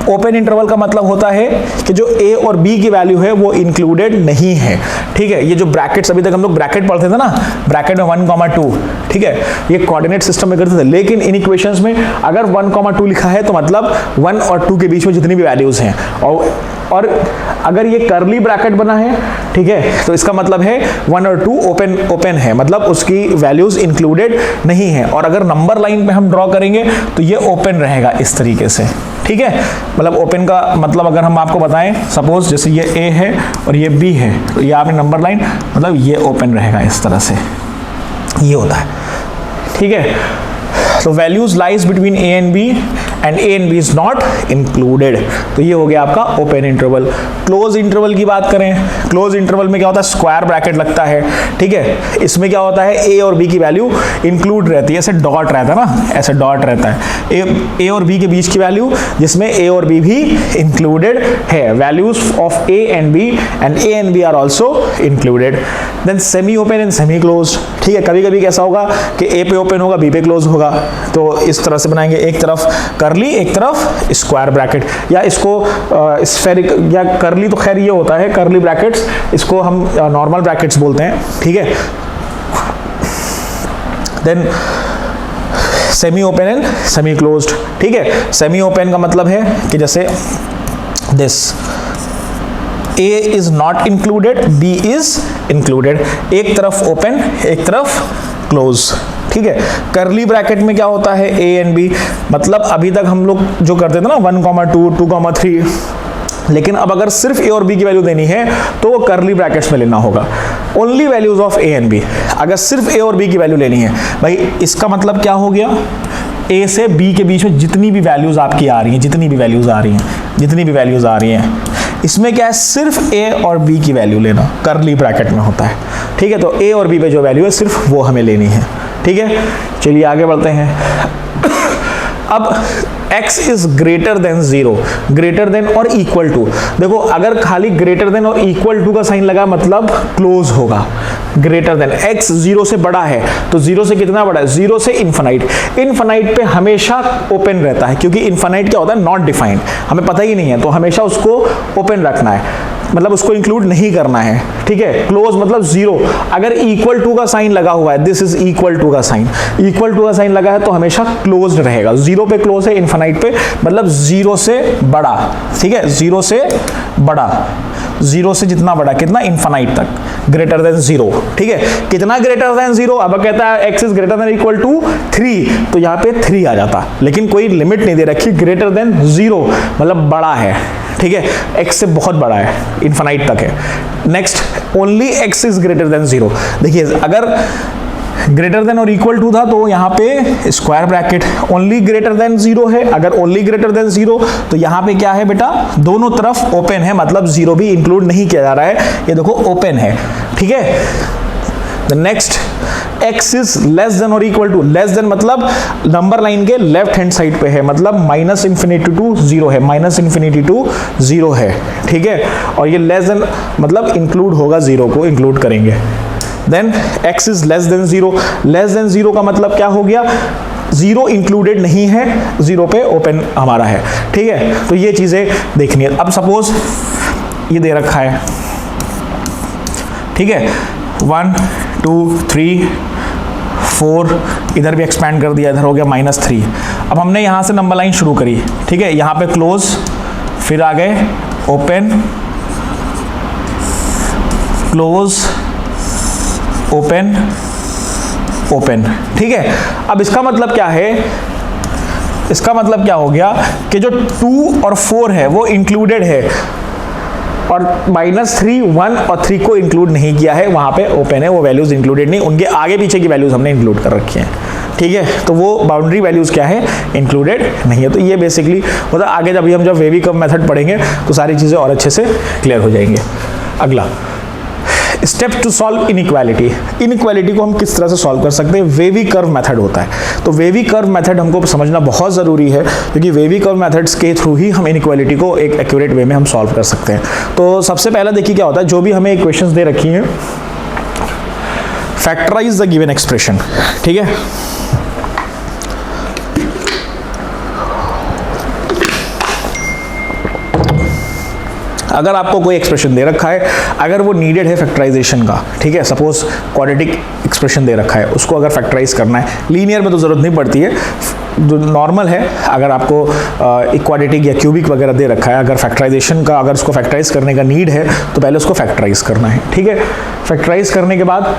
ओपन इंटरवल का मतलब होता है कि जो A और B की वैल्यू है वो इंक्लूडेड नहीं है, ठीक है। ये जो ब्रैकेट्स, अभी तक हम लोग ब्रैकेट पढ़ते थे ना, ब्रैकेट में 1, 2, ठीक है, ये कोऑर्डिनेट सिस्टम में करते थे, लेकिन इन इक्वेशंस में अगर 1, 2 लिखा है तो मतलब 1 और 2 के बीच में जितनी भी वैल्यूज हैं, और अगर ये करली ब्रैकेट बना है, ठीक है, तो इसका मतलब है 1 और 2 ओपन है, मतलब उसकी वैल्यूज इंक्लूडेड नहीं है। और अगर नंबर लाइन पे हम ड्रॉ करेंगे तो ये ओपन रहेगा इस तरीके से, ठीक है। मतलब ओपन का मतलब अगर हम आपको बताएं, सपोज जैसे ये A है और ये B है, तो ये आपने नंबर लाइन, मतलब ये ओपन रहेगा इस तरह से, ये होता है, ठीक है। तो values lies between A and B and A and B is not included, तो ये हो गया आपका ओपन इंटरवल। क्लोज इंटरवल की बात करें, क्लोज इंटरवल में क्या होता है, स्क्वायर ब्रैकेट लगता है, ठीक है। इसमें क्या होता है, A और B की वैल्यू इंक्लूड रहती है, ऐसे डॉट रहता है ना, ऐसे डॉट रहता है, A और B के बीच की वैल्यू जिसमें A और B भी इंक्लूडेड है, values of A and B and A and B are also included. Then semi open and semi close, ठीक है। कभी कभी कैसा होगा कि A पे ओपन होगा, B पे क्लोज होगा, तो इस तरह से बनाएंगे, एक तरफ करली, एक तरफ स्क्वायर ब्रैकेट, या इसको स्फेरिक, या करली तो खैर ये होता है करली ब्रैकेट्स, इसको हम नॉर्मल ब्रैकेट्स बोलते हैं, ठीक है। Then semi open and semi closed, ठीक है। सेमी ओपन का मतलब है कि जैसे this, A is not included, B is included, एक तरफ ओपन एक तरफ क्लोज, ठीक है। करली ब्रैकेट में क्या होता है, A एंड B, मतलब अभी तक हम लोग जो करते थे ना 1, 2, 2, 3, लेकिन अब अगर सिर्फ A और B की वैल्यू देनी है तो वो करली ब्रैकेट्स में लेना होगा, only values of A and B। अगर सिर्फ A और B की वैल्यू लेनी है भाई, इसका मतलब क्या हो गया, A से B के बीच में जितनी भी वैल्यूज आपकी आ रही हैं, जितनी भी वैल्यूज आ रही हैं, इसमें क्या है, सिर्फ A और B की वैल्यू लेना करली ब्रैकेट में होता है, ठीक है। तो A और B पे जो वैल्यू है सिर्फ वो हमें लेनी है, ठीक है। चलिए आगे बढ़ते हैं। अब x is greater than 0, greater than और इक्वल टू, देखो अगर खाली ग्रेटर देन और इक्वल टू का साइन लगा मतलब क्लोज होगा, ग्रेटर देन, x 0 से बड़ा है, तो 0 से कितना बड़ा है, 0 से इन्फिनाइट, इन्फिनाइट पे हमेशा ओपन रहता है, क्योंकि इन्फिनाइट क्या होता है, नॉट डिफाइंड, हमें पता ही नहीं है, तो हमेशा उसको ओपन रखना है। मतलब उसको इंक्लूड नहीं करना है, ठीक है। क्लोज मतलब जीरो, अगर इक्वल टू का साइन लगा हुआ है, दिस इज इक्वल टू का साइन, इक्वल टू का साइन लगा है तो हमेशा क्लोज्ड रहेगा। जीरो पे क्लोज है, इनफाइनाइट पे मतलब जीरो से बड़ा, ठीक है, जीरो से बड़ा, जीरो से जितना बड़ा, कितना, इनफाइनाइट तक, ग्रेटर देन जीरो, ठीक है। कितना ग्रेटर देन जीरो, अब कहता है x is greater than equal to 3, तो यहाँ पे 3 आ जाता, लेकिन कोई लिमिट नहीं दे रखी, ग्रेटर देन जीरो मतलब बड़ा है, ठीक है, एक्स से बहुत बड़ा है, इनफाइनाइट तक है। Next, only x is greater than zero. देखिए अगर ग्रेटर देन और इक्वल टू था तो यहाँ पे square bracket, only greater than zero है, अगर ओनली ग्रेटर देन जीरो तो यहाँ पे क्या है बेटा, दोनों तरफ ओपन है, मतलब जीरो भी इंक्लूड नहीं किया जा रहा है, ये देखो ओपन है, ठीक है। Next, x is less than और इक्वल टू, लेस देन मतलब नंबर लाइन के लेफ्ट हैंड साइड पे है, मतलब माइनस इंफिनिटी टू जीरो है, माइनस इंफिनिटी टू जीरो है, ठीक है। और ये लेस देन मतलब इंक्लूड होगा, जीरो को इंक्लूड करेंगे। Then x is less than zero, less than zero का मतलब क्या हो गया, जीरो इंक्लूडेड नहीं है, जीरो पे ओपन हमारा है, ठीक है। तो ये चीजें देखनी है। अब सपोज ये दे रखा है, ठीक है, 1 2 3 4, इधर भी एक्सपैंड कर दिया, इधर हो गया -3। अब हमने यहाँ से नंबर लाइन शुरू करी, ठीक है, यहाँ पे क्लोज, फिर आ गए ओपन, क्लोज, ओपन, ओपन, ठीक है। अब इसका मतलब क्या है, इसका मतलब क्या हो गया कि जो 2 और 4 है वो इंक्लूडेड है, और -3, 1 और 3 को इंक्लूड नहीं किया है, वहां पे ओपन है, वो वैल्यूज इंक्लूडेड नहीं, उनके आगे पीछे की वैल्यूज हमने इंक्लूड कर रखी हैं, ठीक है। तो वो बाउंड्री वैल्यूज क्या है, इंक्लूडेड नहीं है। तो ये बेसिकली मतलब आगे जब हम वेवी कर्व मेथड पढ़ेंगे तो सारी चीजें और अच्छे से क्लियर हो जाएंगे। अगला step to solve inequality, inequality को हम किस तरह से सॉल्व कर सकते हैं, वेवी कर्व मेथड होता है। तो वेवी कर्व मेथड हमको समझना बहुत ज़रूरी है, क्योंकि वेवी कर्व मेथड्स के थ्रू ही हम इनइक्वालिटी को एक एक्यूरेट वे में हम सॉल्व कर सकते हैं। तो सबसे पहला देखिए क्या होता है, जो भी हमें इक्वेशंस दे रखी हैं, फैक्टराइज द गिवन एक्सप्रेशन, ठीक है। अगर आपको कोई एक्सप्रेशन दे रखा है, अगर वो नीडेड है फैक्टराइजेशन का, ठीक है, सपोज क्वाड्रेटिक एक्सप्रेशन दे रखा है, उसको अगर फैक्टराइज करना है, लीनियर में तो ज़रूरत नहीं पड़ती है, जो नॉर्मल है, अगर आपको क्वाड्रेटिक या क्यूबिक वगैरह दे रखा है, अगर फैक्टराइजेशन का, अगर उसको फैक्टराइज करने का नीड है तो पहले उसको फैक्टराइज करना है, ठीक है। फैक्टराइज करने के बाद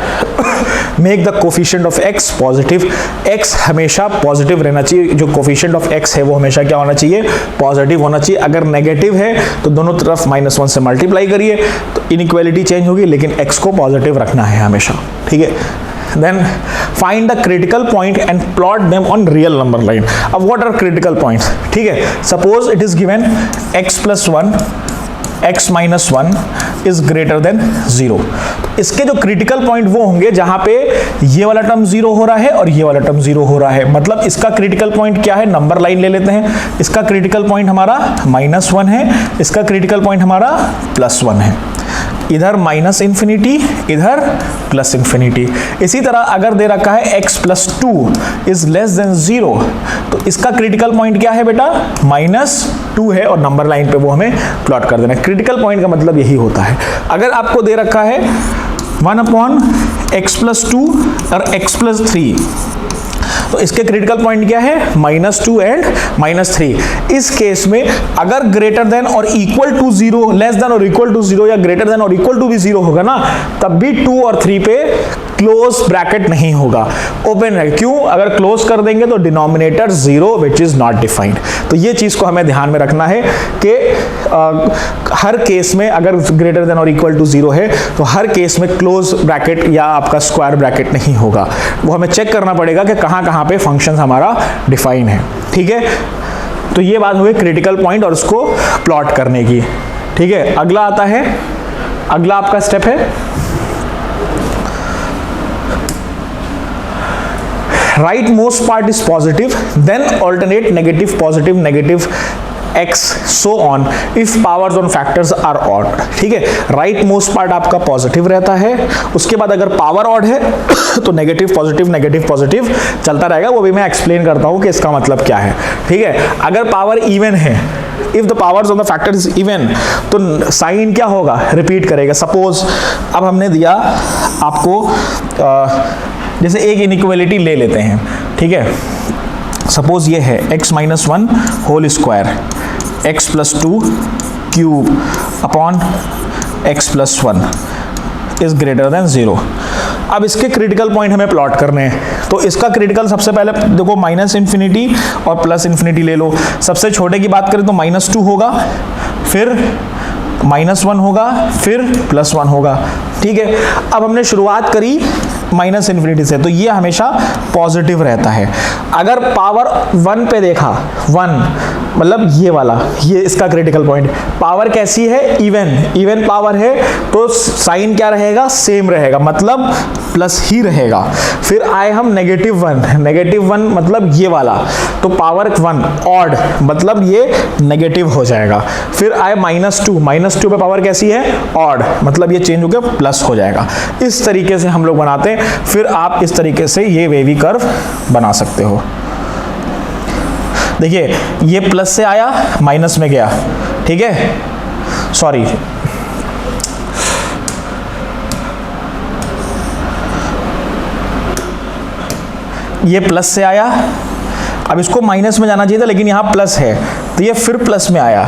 make the coefficient of x positive, x हमेशा पॉजिटिव रहना चाहिए, जो कोफिशिएंट ऑफ x है वो हमेशा क्या होना चाहिए, पॉजिटिव होना चाहिए। अगर नेगेटिव है तो दोनों तरफ -1 से मल्टीप्लाई करिए तो इनइक्वालिटी चेंज होगी, लेकिन x को पॉजिटिव रखना है हमेशा, ठीक है। Then find the critical point and plot them on real number line. अब what are critical points? ठीक है, suppose it is given x plus 1, x minus 1 is greater than 0. इसके जो critical point वो होंगे जहां पे ये वाला टर्म 0 हो रहा है और ये वाला टर्म 0 हो रहा है, मतलब इसका critical point क्या है, नंबर लाइन ले लेते हैं, इसका critical point हमारा -1 है, इसका critical point हमारा +1 है, इधर -इंफिनिटी, इधर +इंफिनिटी। इसी तरह अगर दे रखा है x plus 2 is less then 0, तो इसका क्रिटिकल पॉइंट क्या है बेटा, -2 है, और नंबर लाइन पे वो हमें प्लॉट कर देना है। क्रिटिकल पॉइंट का मतलब यही होता है। अगर आपको दे रखा है 1/x plus 2 और x plus 3, तो इसके क्रिटिकल पॉइंट क्या है, -2 एंड -3। इस केस में अगर ग्रेटर देन और इक्वल टू 0, लेस देन और इक्वल टू 0 या ग्रेटर देन और इक्वल टू भी 0 होगा ना, तब भी 2 और 3 पे क्लोज ब्रैकेट नहीं होगा, ओपन है। क्यों, अगर क्लोज कर देंगे तो denominator 0 which is not defined. तो ये चीज को हमें ध्यान में रखना है कि हर केस में अगर ग्रेटर देन और इक्वल टू 0 है तो हर केस में क्लोज ब्रैकेट या आपका स्क्वायर ब्रैकेट नहीं होगा। वो हमें चेक करना पड़ेगा कि कहां कहां पे फंक्शन हमारा डिफाइन है, ठीक है। तो ये बात हुई क्रिटिकल पॉइंट और उसको प्लॉट करने की, ठीक है। अगला आता है, अगला आपका स्टेप है right most part is positive, then alternate negative positive negative x so on if powers on factors are odd, ठीक है। राइट मोस्ट पार्ट आपका पॉजिटिव रहता है, उसके बाद अगर पावर ऑड है तो नेगेटिव पॉजिटिव चलता रहेगा। वो भी मैं एक्सप्लेन करता हूं कि इसका मतलब क्या है, ठीक है। अगर पावर इवन है if the powers of the factor is even, तो साइन क्या होगा, रिपीट करेगा। सपोज अब हमने दिया आपको जैसे एक इनइक्वालिटी ले लेते हैं, ठीक है, सपोज ये है x minus 1 whole square x plus 2 cube upon x plus 1 is greater than 0। अब इसके क्रिटिकल पॉइंट हमें प्लॉट करने हैं, तो इसका क्रिटिकल सबसे पहले देखो माइनस इन्फिनिटी और प्लस इन्फिनिटी ले लो। सबसे छोटे की बात करें तो -2 होगा, फिर -1 होगा, फिर +1 होगा, ठीक है। अब हमने शुरुआत करी माइनस इन्फिनिटी से, तो ये हमेशा पॉजिटिव रहता है। अगर पावर 1 पे देखा, 1 मतलब ये वाला, ये इसका क्रिटिकल पॉइंट, पावर कैसी है, इवन पावर है, तो साइन क्या रहेगा, सेम रहेगा, मतलब प्लस ही रहेगा। फिर आए हम -1 मतलब ये वाला, तो पावर 1 ऑड मतलब ये नेगेटिव हो जाएगा। फिर आए -2 पे पावर कैसी है, ऑड मतलब ये चेंज होकर प्लस हो जाएगा। इस तरीके से हम लोग बनाते हैं। फिर आप इस तरीके से ये वेवी कर्व बना सकते हो। देखिए ये प्लस से आया, माइनस में गया, ठीक है, सॉरी ये प्लस से आया, अब इसको माइनस में जाना चाहिए था लेकिन यहाँ प्लस है, तो ये फिर प्लस में आया,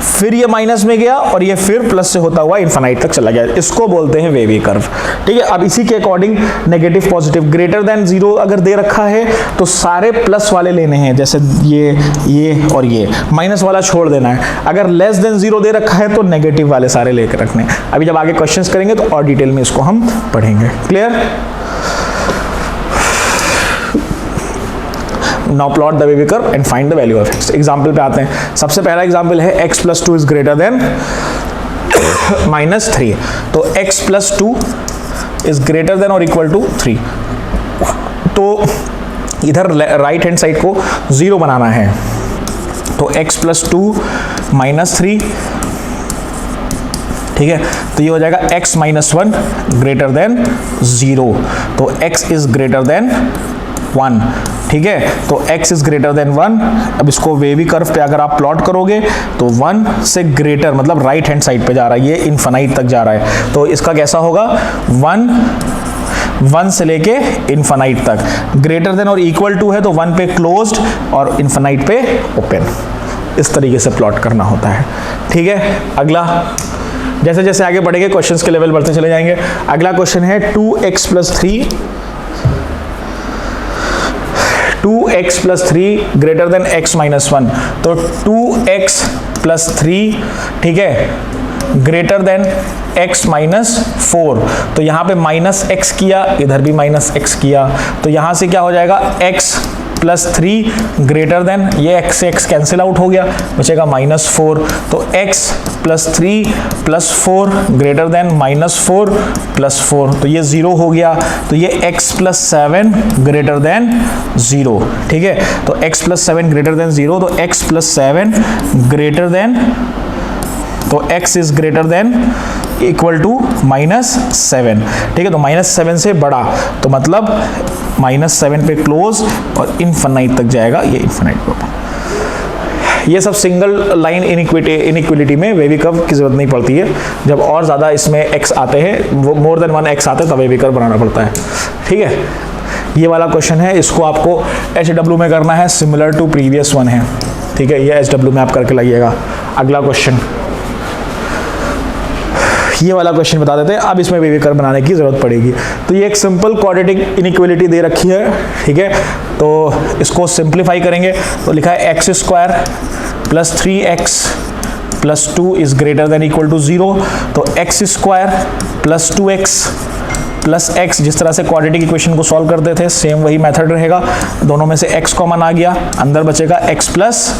फिर ये माइनस में गया और ये फिर प्लस से होता हुआ इनफाइनाइट तक चला गया। इसको बोलते हैं वेवी कर्व, ठीक है। अब इसी के according negative positive greater than 0 अगर दे रखा है तो सारे प्लस वाले लेने हैं, जैसे ये और ये, माइनस वाला छोड़ देना है। अगर लेस देन 0 दे रखा है तो नेगेटिव वाले सारे लेकर रखने हैं। अभी जब आगे क्वेश्चंस करेंगे तो और डिटेल में इसको हम पढ़ेंगे। Clear? Now plot the wavy curve and find the value of x। Example पे आते हैं। सबसे पहला एग्जाम्पल है x plus 2 is greater then -3, तो x plus 2 is greater than और इक्वल टू 3। तो इधर राइट हैंड साइड को 0 बनाना है, तो x प्लस 2 -3, ठीक है, तो ये हो जाएगा x माइनस 1 ग्रेटर देन 0, तो x इज ग्रेटर देन 1, ठीक है। तो x इज ग्रेटर देन 1। अब इसको वेवी कर्व पे अगर आप प्लॉट करोगे तो 1 से ग्रेटर मतलब राइट हैंड साइड पे जा रहा है, ये इनफाइनाइट तक जा रहा है, तो इसका कैसा होगा, 1 से लेके इनफाइनाइट तक, ग्रेटर देन और इक्वल टू है तो 1 पे क्लोज्ड और इनफाइनाइट पे ओपन। इस तरीके से प्लॉट करना होता है, ठीक है। अगला जैसे जैसे आगे बढ़ेंगे क्वेश्चंस के लेवल बढ़ते चले जाएंगे। अगला क्वेश्चन है 2x plus 3 greater than x minus 1, तो 2x प्लस 3, ठीक है, ग्रेटर देन x माइनस 4, तो यहाँ पे माइनस x किया, इधर भी माइनस x किया, तो यहाँ से क्या हो जाएगा, x प्लस 3 ग्रेटर देन, ये x से x कैंसिल आउट हो गया, बचेगा -4, तो x plus 3 plus 4 greater than -4 plus 4, तो ये 0 हो गया, तो ये x प्लस 7 ग्रेटर देन 0, ठीक है। तो x प्लस 7 ग्रेटर देन 0, तो x प्लस 7 ग्रेटर देन, तो x is greater than equal to -7, ठीक है। तो -7 से बड़ा, तो मतलब -7 पे क्लोज और इनफाइनाइट तक जाएगा, ये इनफाइनाइट पे ओपन। ये सब सिंगल लाइन इनइक्वालिटी में वेवी कर्व की जरूरत नहीं पड़ती है। जब और ज़्यादा इसमें x आते हैं, वो मोर देन 1 x आते हैं, तब वेवी कर्व बनाना पड़ता है, ठीक है। ये वाला क्वेश्चन है, इसको आपको HW में करना है, सिमिलर टू प्रीवियस वन है, ठीक है, ये HW में आप करके लाइएगा। अगला क्वेश्चन, ये वाला क्वेश्चन बता देते हैं, अब इसमें वेवी कर्व बनाने की जरूरत पड़ेगी। तो ये एक सिंपल क्वाड्रेटिक इनइक्वालिटी दे रखी है, ठीक है, तो इसको सिंप्लीफाई करेंगे तो लिखा है x² plus 3x plus 2 is greater than equal to 0, तो x² plus 2x plus x, जिस तरह से क्वाड्रेटिक इक्वेशन को सॉल्व करते थे सेम वही मेथड रहेगा। दोनों में से x कॉमन आ गया, अंदर बचेगा x प्लस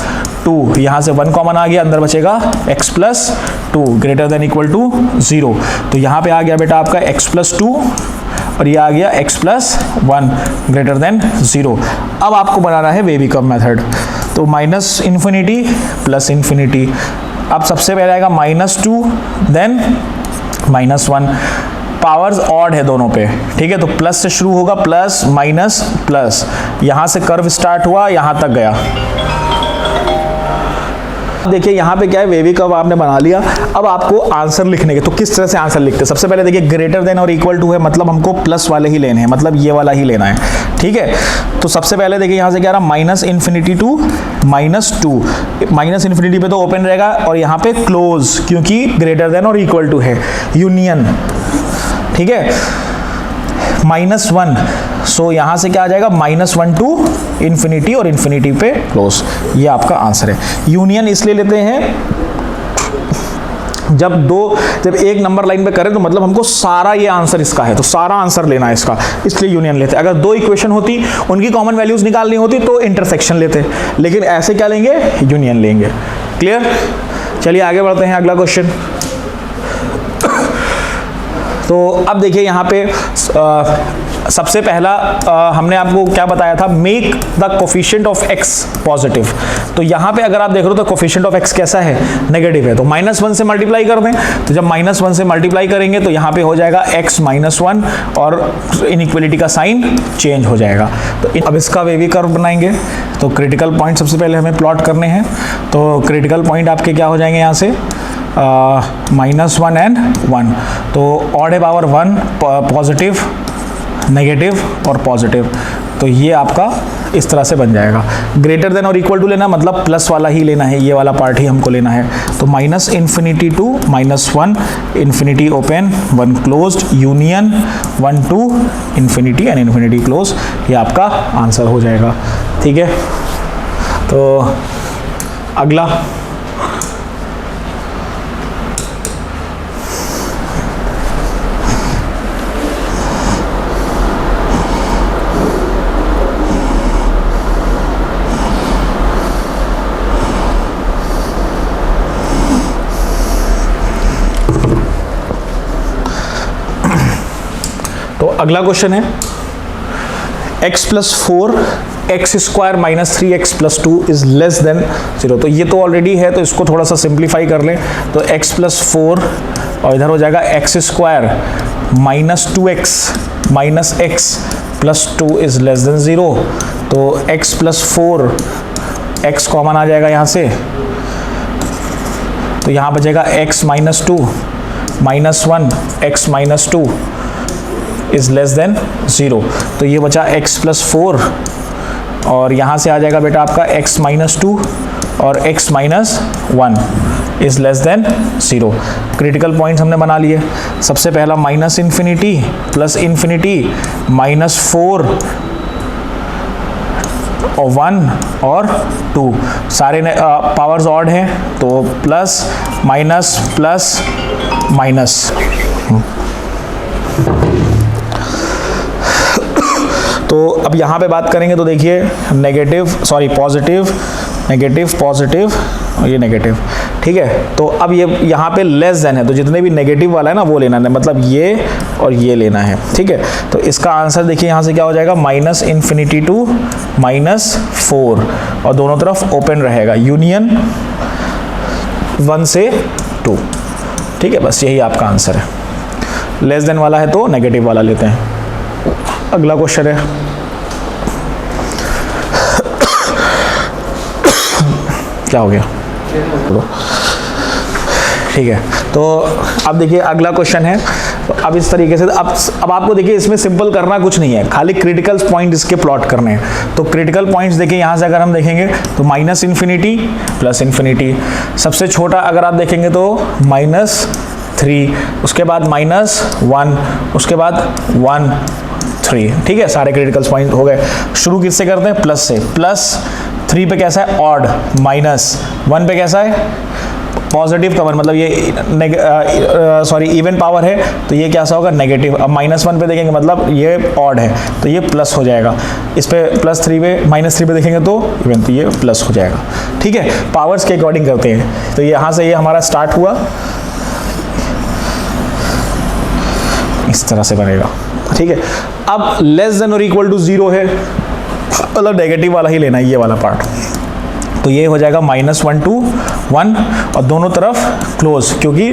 2, यहाँ से 1 कॉमन आ गया, अंदर बचेगा x plus 2 greater than equal to 0, तो यहाँ पे आ गया बेटा आपका x प्लस 2 और ये आ गया x प्लस 1 ग्रेटर देन 0। अब आपको बनाना है वेवी कर्व मेथड, तो माइनस इन्फिनिटी प्लस इन्फिनिटी। अब सबसे पहले आएगा -2 देन -1, पावर्स ऑड है दोनों पे, ठीक है, तो प्लस से शुरू होगा, प्लस माइनस प्लस, यहां से कर्व स्टार्ट हुआ यहां तक गया, देखिए यहाँ पे क्या है, वेवी कर्व आपने बना लिया। अब आपको आंसर लिखने के, तो किस तरह से आंसर लिखते हैं? सबसे पहले देखिए ग्रेटर देन और इक्वल टू है, मतलब हमको प्लस वाले ही लेने हैं, मतलब ये वाला ही लेना है, ठीक है। तो सबसे पहले देखिए यहाँ से क्या रहा, minus infinity to -2, minus infinity पे तो ओपन रहेगा और यहाँ पे क्लोज, क्योंकि ग्रेटर देन और इक्वल टू है, यूनियन, ठीक है, -1, सो यहाँ से क्या आ जाएगा, -1 टू इन्फिनिटी और इन्फिनिटी पे क्लोज, ये आपका आंसर है। यूनियन इसलिए लेते हैं जब एक नंबर लाइन पे करें तो मतलब हमको सारा ये आंसर इसका है, तो सारा आंसर लेना है इसका, इसलिए यूनियन लेते हैं। अगर 2 इक्वेशन होती, उनकी कॉमन वैल्यूज निकालनी होती तो इंटरसेक्शन लेते, लेकिन ऐसे क्या लेंगे, यूनियन लेंगे। क्लियर? चलिए आगे बढ़ते हैं, अगला क्वेश्चन। तो अब देखिए यहाँ पे सबसे पहला हमने आपको क्या बताया था, make the coefficient of x positive. तो यहाँ पे अगर आप देख रहे हो तो कोफिशिएंट ऑफ x कैसा है, नेगेटिव है, तो -1 से मल्टीप्लाई कर दें। तो जब -1 से मल्टीप्लाई करेंगे तो यहाँ पे हो जाएगा x -1 और इनइक्वलिटी का साइन चेंज हो जाएगा। तो अब इसका वेवी कर्व बनाएंगे। तो क्रिटिकल पॉइंट सबसे पहले हमें प्लॉट करने हैं। तो क्रिटिकल पॉइंट आपके क्या हो जाएंगे यहाँ से, -1 एंड 1, तो ऑड है पावर 1, पॉजिटिव, नेगेटिव और पॉजिटिव, तो ये आपका इस तरह से बन जाएगा। ग्रेटर देन और इक्वल टू लेना, मतलब प्लस वाला ही लेना है, ये वाला पार्ट ही हमको लेना है। तो minus infinity to -1, infinity open, 1 closed, union 1 to infinity and infinity close, ये आपका आंसर हो जाएगा, ठीक है। तो अगला, तो अगला क्वेश्चन है x + 4 x² - 3x + 2 is less then 0। तो ये तो ऑलरेडी है, तो इसको थोड़ा सा सिंप्लीफाई कर लें। तो x + 4 और इधर हो जाएगा x² -2x - x + 2 is less then 0। तो x + 4, x कॉमन आ जाएगा यहाँ से, तो यहाँ बचेगा x - 2 -1 x - 2 is less then 0। तो ये बचा x + 4 और यहाँ से आ जाएगा बेटा आपका x - 2 और x - 1 is less then 0। Critical points हमने बना लिए। सबसे पहला माइनस इन्फिनिटी प्लस इन्फिनिटी -4 और 1 और 2, सारे पावर्स ऑड हैं, तो प्लस माइनस प्लस माइनस। तो अब यहाँ पे बात करेंगे तो देखिए पॉजिटिव नेगेटिव पॉजिटिव और ये नेगेटिव, ठीक है। तो अब ये यहाँ पे लेस देन है, तो जितने भी नेगेटिव वाला है ना वो लेना है, मतलब ये और ये लेना है, ठीक है। तो इसका आंसर देखिए यहाँ से क्या हो जाएगा, -इन्फिनिटी टू -4 और दोनों तरफ ओपन रहेगा, यूनियन 1 से 2, ठीक है। बस यही आपका आंसर है। लेस देन वाला है तो नेगेटिव वाला लेते हैं। अगला क्वेश्चन है, क्या हो गया, ठीक है। तो अब देखिए अगला क्वेश्चन है। तो अब इस तरीके से अब आपको देखिए इसमें सिंपल करना कुछ नहीं है, खाली क्रिटिकल पॉइंट इसके प्लॉट करने हैं। तो क्रिटिकल पॉइंट्स देखिए यहाँ से अगर हम देखेंगे तो -इन्फिनिटी प्लस इन्फिनिटी, सबसे छोटा अगर आप देखेंगे तो -3, उसके बाद -1, उसके बाद 1 3, ठीक है। सारे क्रिटिकल पॉइंट हो गए। शुरू किससे करते हैं, प्लस से। +3 पे कैसा है, ऑड, -1 पे कैसा है, पॉजिटिव कवर, मतलब ये इवन पावर है, तो ये कैसा होगा, नेगेटिव। अब -1 पे देखेंगे मतलब ये ऑड है, तो ये प्लस हो जाएगा। इस पे +3 पे -3 पे देखेंगे तो इवन, तो ये प्लस हो जाएगा, ठीक है। पावर्स के अकॉर्डिंग करते हैं। तो यहाँ से ये हमारा स्टार्ट हुआ, इस तरह से बनेगा, ठीक है। अब लेस देन और इक्वल टू 0 है, मतलब नेगेटिव वाला ही लेना है, ये वाला पार्ट। तो ये हो जाएगा -1 to 1 और दोनों तरफ क्लोज, क्योंकि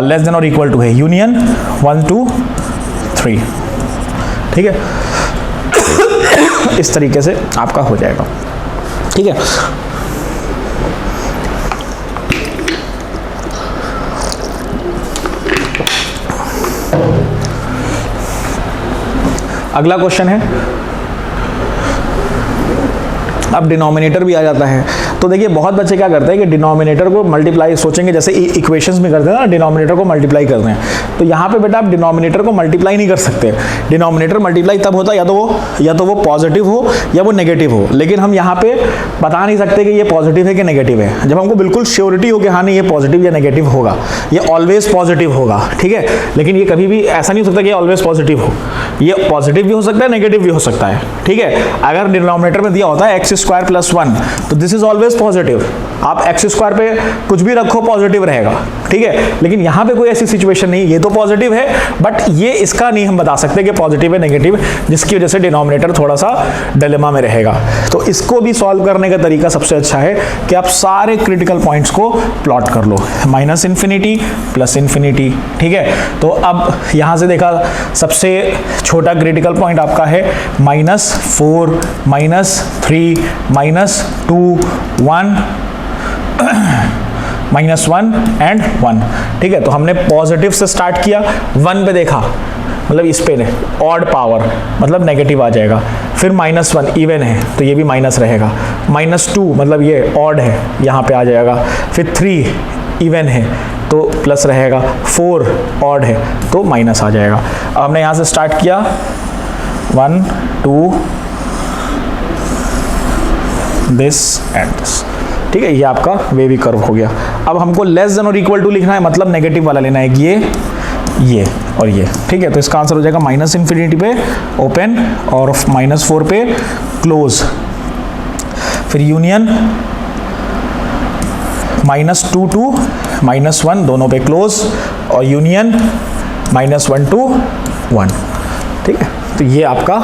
लेस देन और इक्वल टू है, यूनियन 1 to 3, ठीक है। इस तरीके से आपका हो जाएगा, ठीक है। अगला क्वेश्चन है, अब डिनोमिनेटर भी आ जाता है। तो देखिए बहुत बच्चे क्या करते हैं कि डिनोमिनेटर को मल्टीप्लाई सोचेंगे, जैसे इक्वेशंस में करते हैं ना, डिनोमिनेटर को मल्टीप्लाई करते हैं। तो यहाँ पे बेटा आप डिनोमिनेटर को मल्टीप्लाई नहीं कर सकते। डिनोमिनेटर मल्टीप्लाई तब होता है या तो वो पॉजिटिव हो या वो नेगेटिव हो, लेकिन हम यहाँ पे बता नहीं सकते कि ये पॉजिटिव है कि नेगेटिव है। जब हमको बिल्कुल श्योरिटी हो कि हाँ नहीं ये पॉजिटिव या नेगेटिव होगा, ये ऑलवेज पॉजिटिव होगा, ठीक है। लेकिन ये कभी भी ऐसा नहीं हो सकता कि ऑलवेज पॉजिटिव हो, ये पॉजिटिव भी हो सकता है, नेगेटिव भी हो सकता है, ठीक है। अगर डिनोमिनेटर में दिया होता है एक्स स्क्वायर प्लस 1, तो दिस इज ऑलवेज पॉजिटिव। आप एक्स स्क्वायर पे कुछ भी रखो पॉजिटिव रहेगा, ठीक है। लेकिन यहाँ पे कोई ऐसी सिचुएशन नहीं, ये तो पॉजिटिव है बट ये इसका नहीं हम बता सकते कि पॉजिटिव है नेगेटिव, जिसकी वजह से डिनोमिनेटर थोड़ा सा डिलेमा में रहेगा। तो इसको भी सॉल्व करने का तरीका सबसे अच्छा है कि आप सारे क्रिटिकल पॉइंट्स को प्लॉट कर लो, माइनस इन्फिनिटी प्लस इन्फिनिटी, ठीक है। तो अब यहाँ से देखा सबसे छोटा क्रिटिकल पॉइंट आपका है -4, -3, -2, 1 -1 एंड 1, ठीक है। तो हमने पॉजिटिव से स्टार्ट किया, 1 पे देखा मतलब इस पे ऑड पावर मतलब नेगेटिव आ जाएगा, फिर -1 इवन है तो ये भी माइनस रहेगा, -2 मतलब ये ऑड है यहाँ पे आ जाएगा, फिर 3 इवन है तो प्लस रहेगा, 4 ऑड है तो माइनस आ जाएगा। अब हमने यहाँ से स्टार्ट किया 1 2 दिस एंड दिस, ठीक है। ये आपका वेवी कर्व हो गया। अब हमको लेस देन और इक्वल टू लिखना है, मतलब नेगेटिव वाला लेना है, ये और ये, ठीक है। तो इसका आंसर हो जाएगा माइनस इन्फिनिटी पे ओपन और -4 पे क्लोज, फिर यूनियन -2 टू -1 दोनों पे क्लोज और यूनियन -1 टू 1, ठीक है। तो ये आपका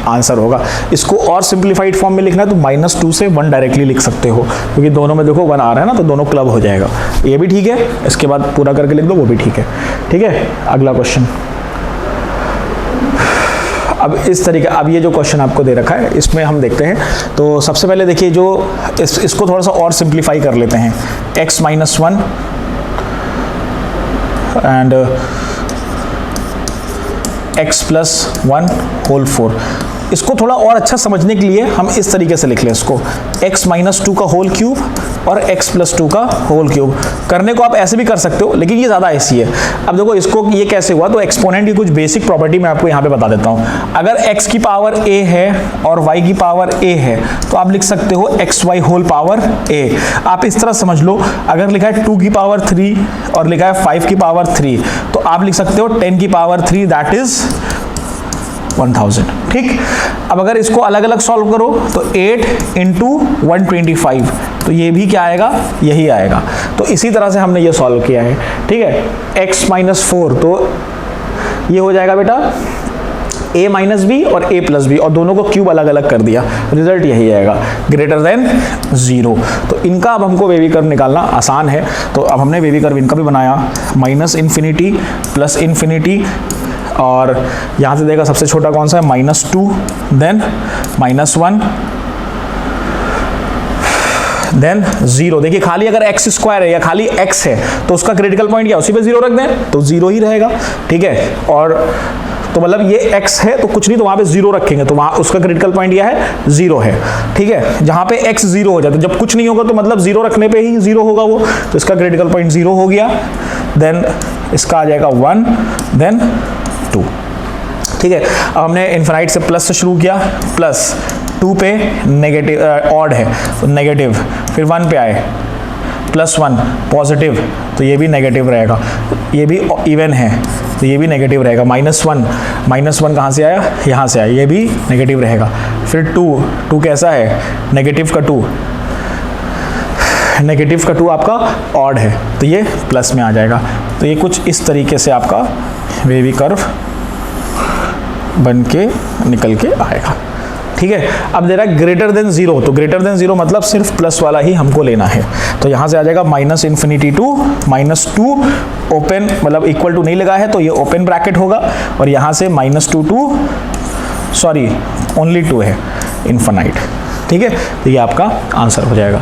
आंसर होगा। इसको और सिंप्लीफाइड फॉर्म में लिखना है तो -2 से 1 डायरेक्टली लिख सकते हो, क्योंकि दोनों में देखो 1 आ रहा है ना, तो दोनों क्लब हो जाएगा। ये भी ठीक है, इसके बाद पूरा करके लिख दो, वो भी ठीक है, ठीक है। अगला क्वेश्चन, अब इस तरीके, अब ये जो क्वेश्चन आपको दे रखा है इसमें हम देखते हैं। तो सबसे पहले देखिए जो इसको थोड़ा सा और सिंप्लीफाई कर लेते हैं, x - 1 एंड x + 1 होल 4। इसको थोड़ा और अच्छा समझने के लिए हम इस तरीके से लिख लें इसको, x - 2 का होल क्यूब और x + 2 का होल क्यूब। करने को आप ऐसे भी कर सकते हो, लेकिन ये ज़्यादा ऐसी है। अब देखो इसको ये कैसे हुआ, तो एक्सपोनेंट की कुछ बेसिक प्रॉपर्टी मैं आपको यहाँ पे बता देता हूँ। अगर x की पावर a है और y की पावर a है तो आप लिख सकते हो xy होल पावर a। आप इस तरह समझ लो, अगर लिखा है 2 की पावर 3 और लिखा है 5 की पावर 3, तो आप लिख सकते हो 10 की पावर 3 दैट इज 1000, ठीक। अब अगर इसको अलग अलग सॉल्व करो तो 8 × 125, तो ये भी क्या आएगा, यही आएगा। तो इसी तरह से हमने ये सॉल्व किया है, ठीक है। x - 4 तो ये हो जाएगा बेटा a - b और a + b, और दोनों को क्यूब अलग अलग कर दिया, रिजल्ट यही आएगा ग्रेटर देन 0। तो इनका अब हमको वेवी कर्व निकालना आसान है। तो अब हमने वेवी कर्व इनका भी बनाया, -इन्फिनिटी प्लस इन्फिनिटी, और यहाँ से देखा सबसे छोटा कौन सा है, -2 देन -1 देन 0। देखिए खाली अगर x स्क्वायर है या खाली x है तो उसका क्रिटिकल पॉइंट क्या, उसी पे 0 रख दें तो 0 ही रहेगा, ठीक है। और तो मतलब ये x है तो कुछ नहीं, तो वहाँ पे 0 रखेंगे तो वहाँ उसका क्रिटिकल पॉइंट क्या है, 0 है, ठीक है। जहाँ पे x 0 हो जाता है, जब कुछ नहीं होगा तो मतलब 0 रखने पे ही 0 होगा वो, तो इसका क्रिटिकल पॉइंट 0 हो गया। देन इसका आ जाएगा 1 देन 2, ठीक है। अब हमने इन्फिनाइट से प्लस से शुरू किया, +2 पे नेगेटिव ऑड है तो नेगेटिव, फिर 1 पे आए +1 पॉजिटिव तो ये भी नेगेटिव रहेगा, ये भी इवन है तो ये भी नेगेटिव रहेगा, -1 कहाँ से आया, यहाँ से आया, ये भी नेगेटिव रहेगा। फिर 2 कैसा है, नेगेटिव का 2 आपका ऑड है तो ये प्लस में आ जाएगा। तो ये कुछ इस तरीके से आपका वेवी कर्व बन के निकल के आएगा, ठीक है। अब दे रहा है ग्रेटर देन 0, तो ग्रेटर देन 0 मतलब सिर्फ प्लस वाला ही हमको लेना है। तो यहाँ से आ जाएगा -इन्फिनिटी टू -2 ओपन, मतलब इक्वल टू नहीं लगा है तो ये ओपन ब्रैकेट होगा, और यहाँ से -2 टू ओनली 2 है इन्फिनाइट, ठीक है। तो ये आपका आंसर हो जाएगा।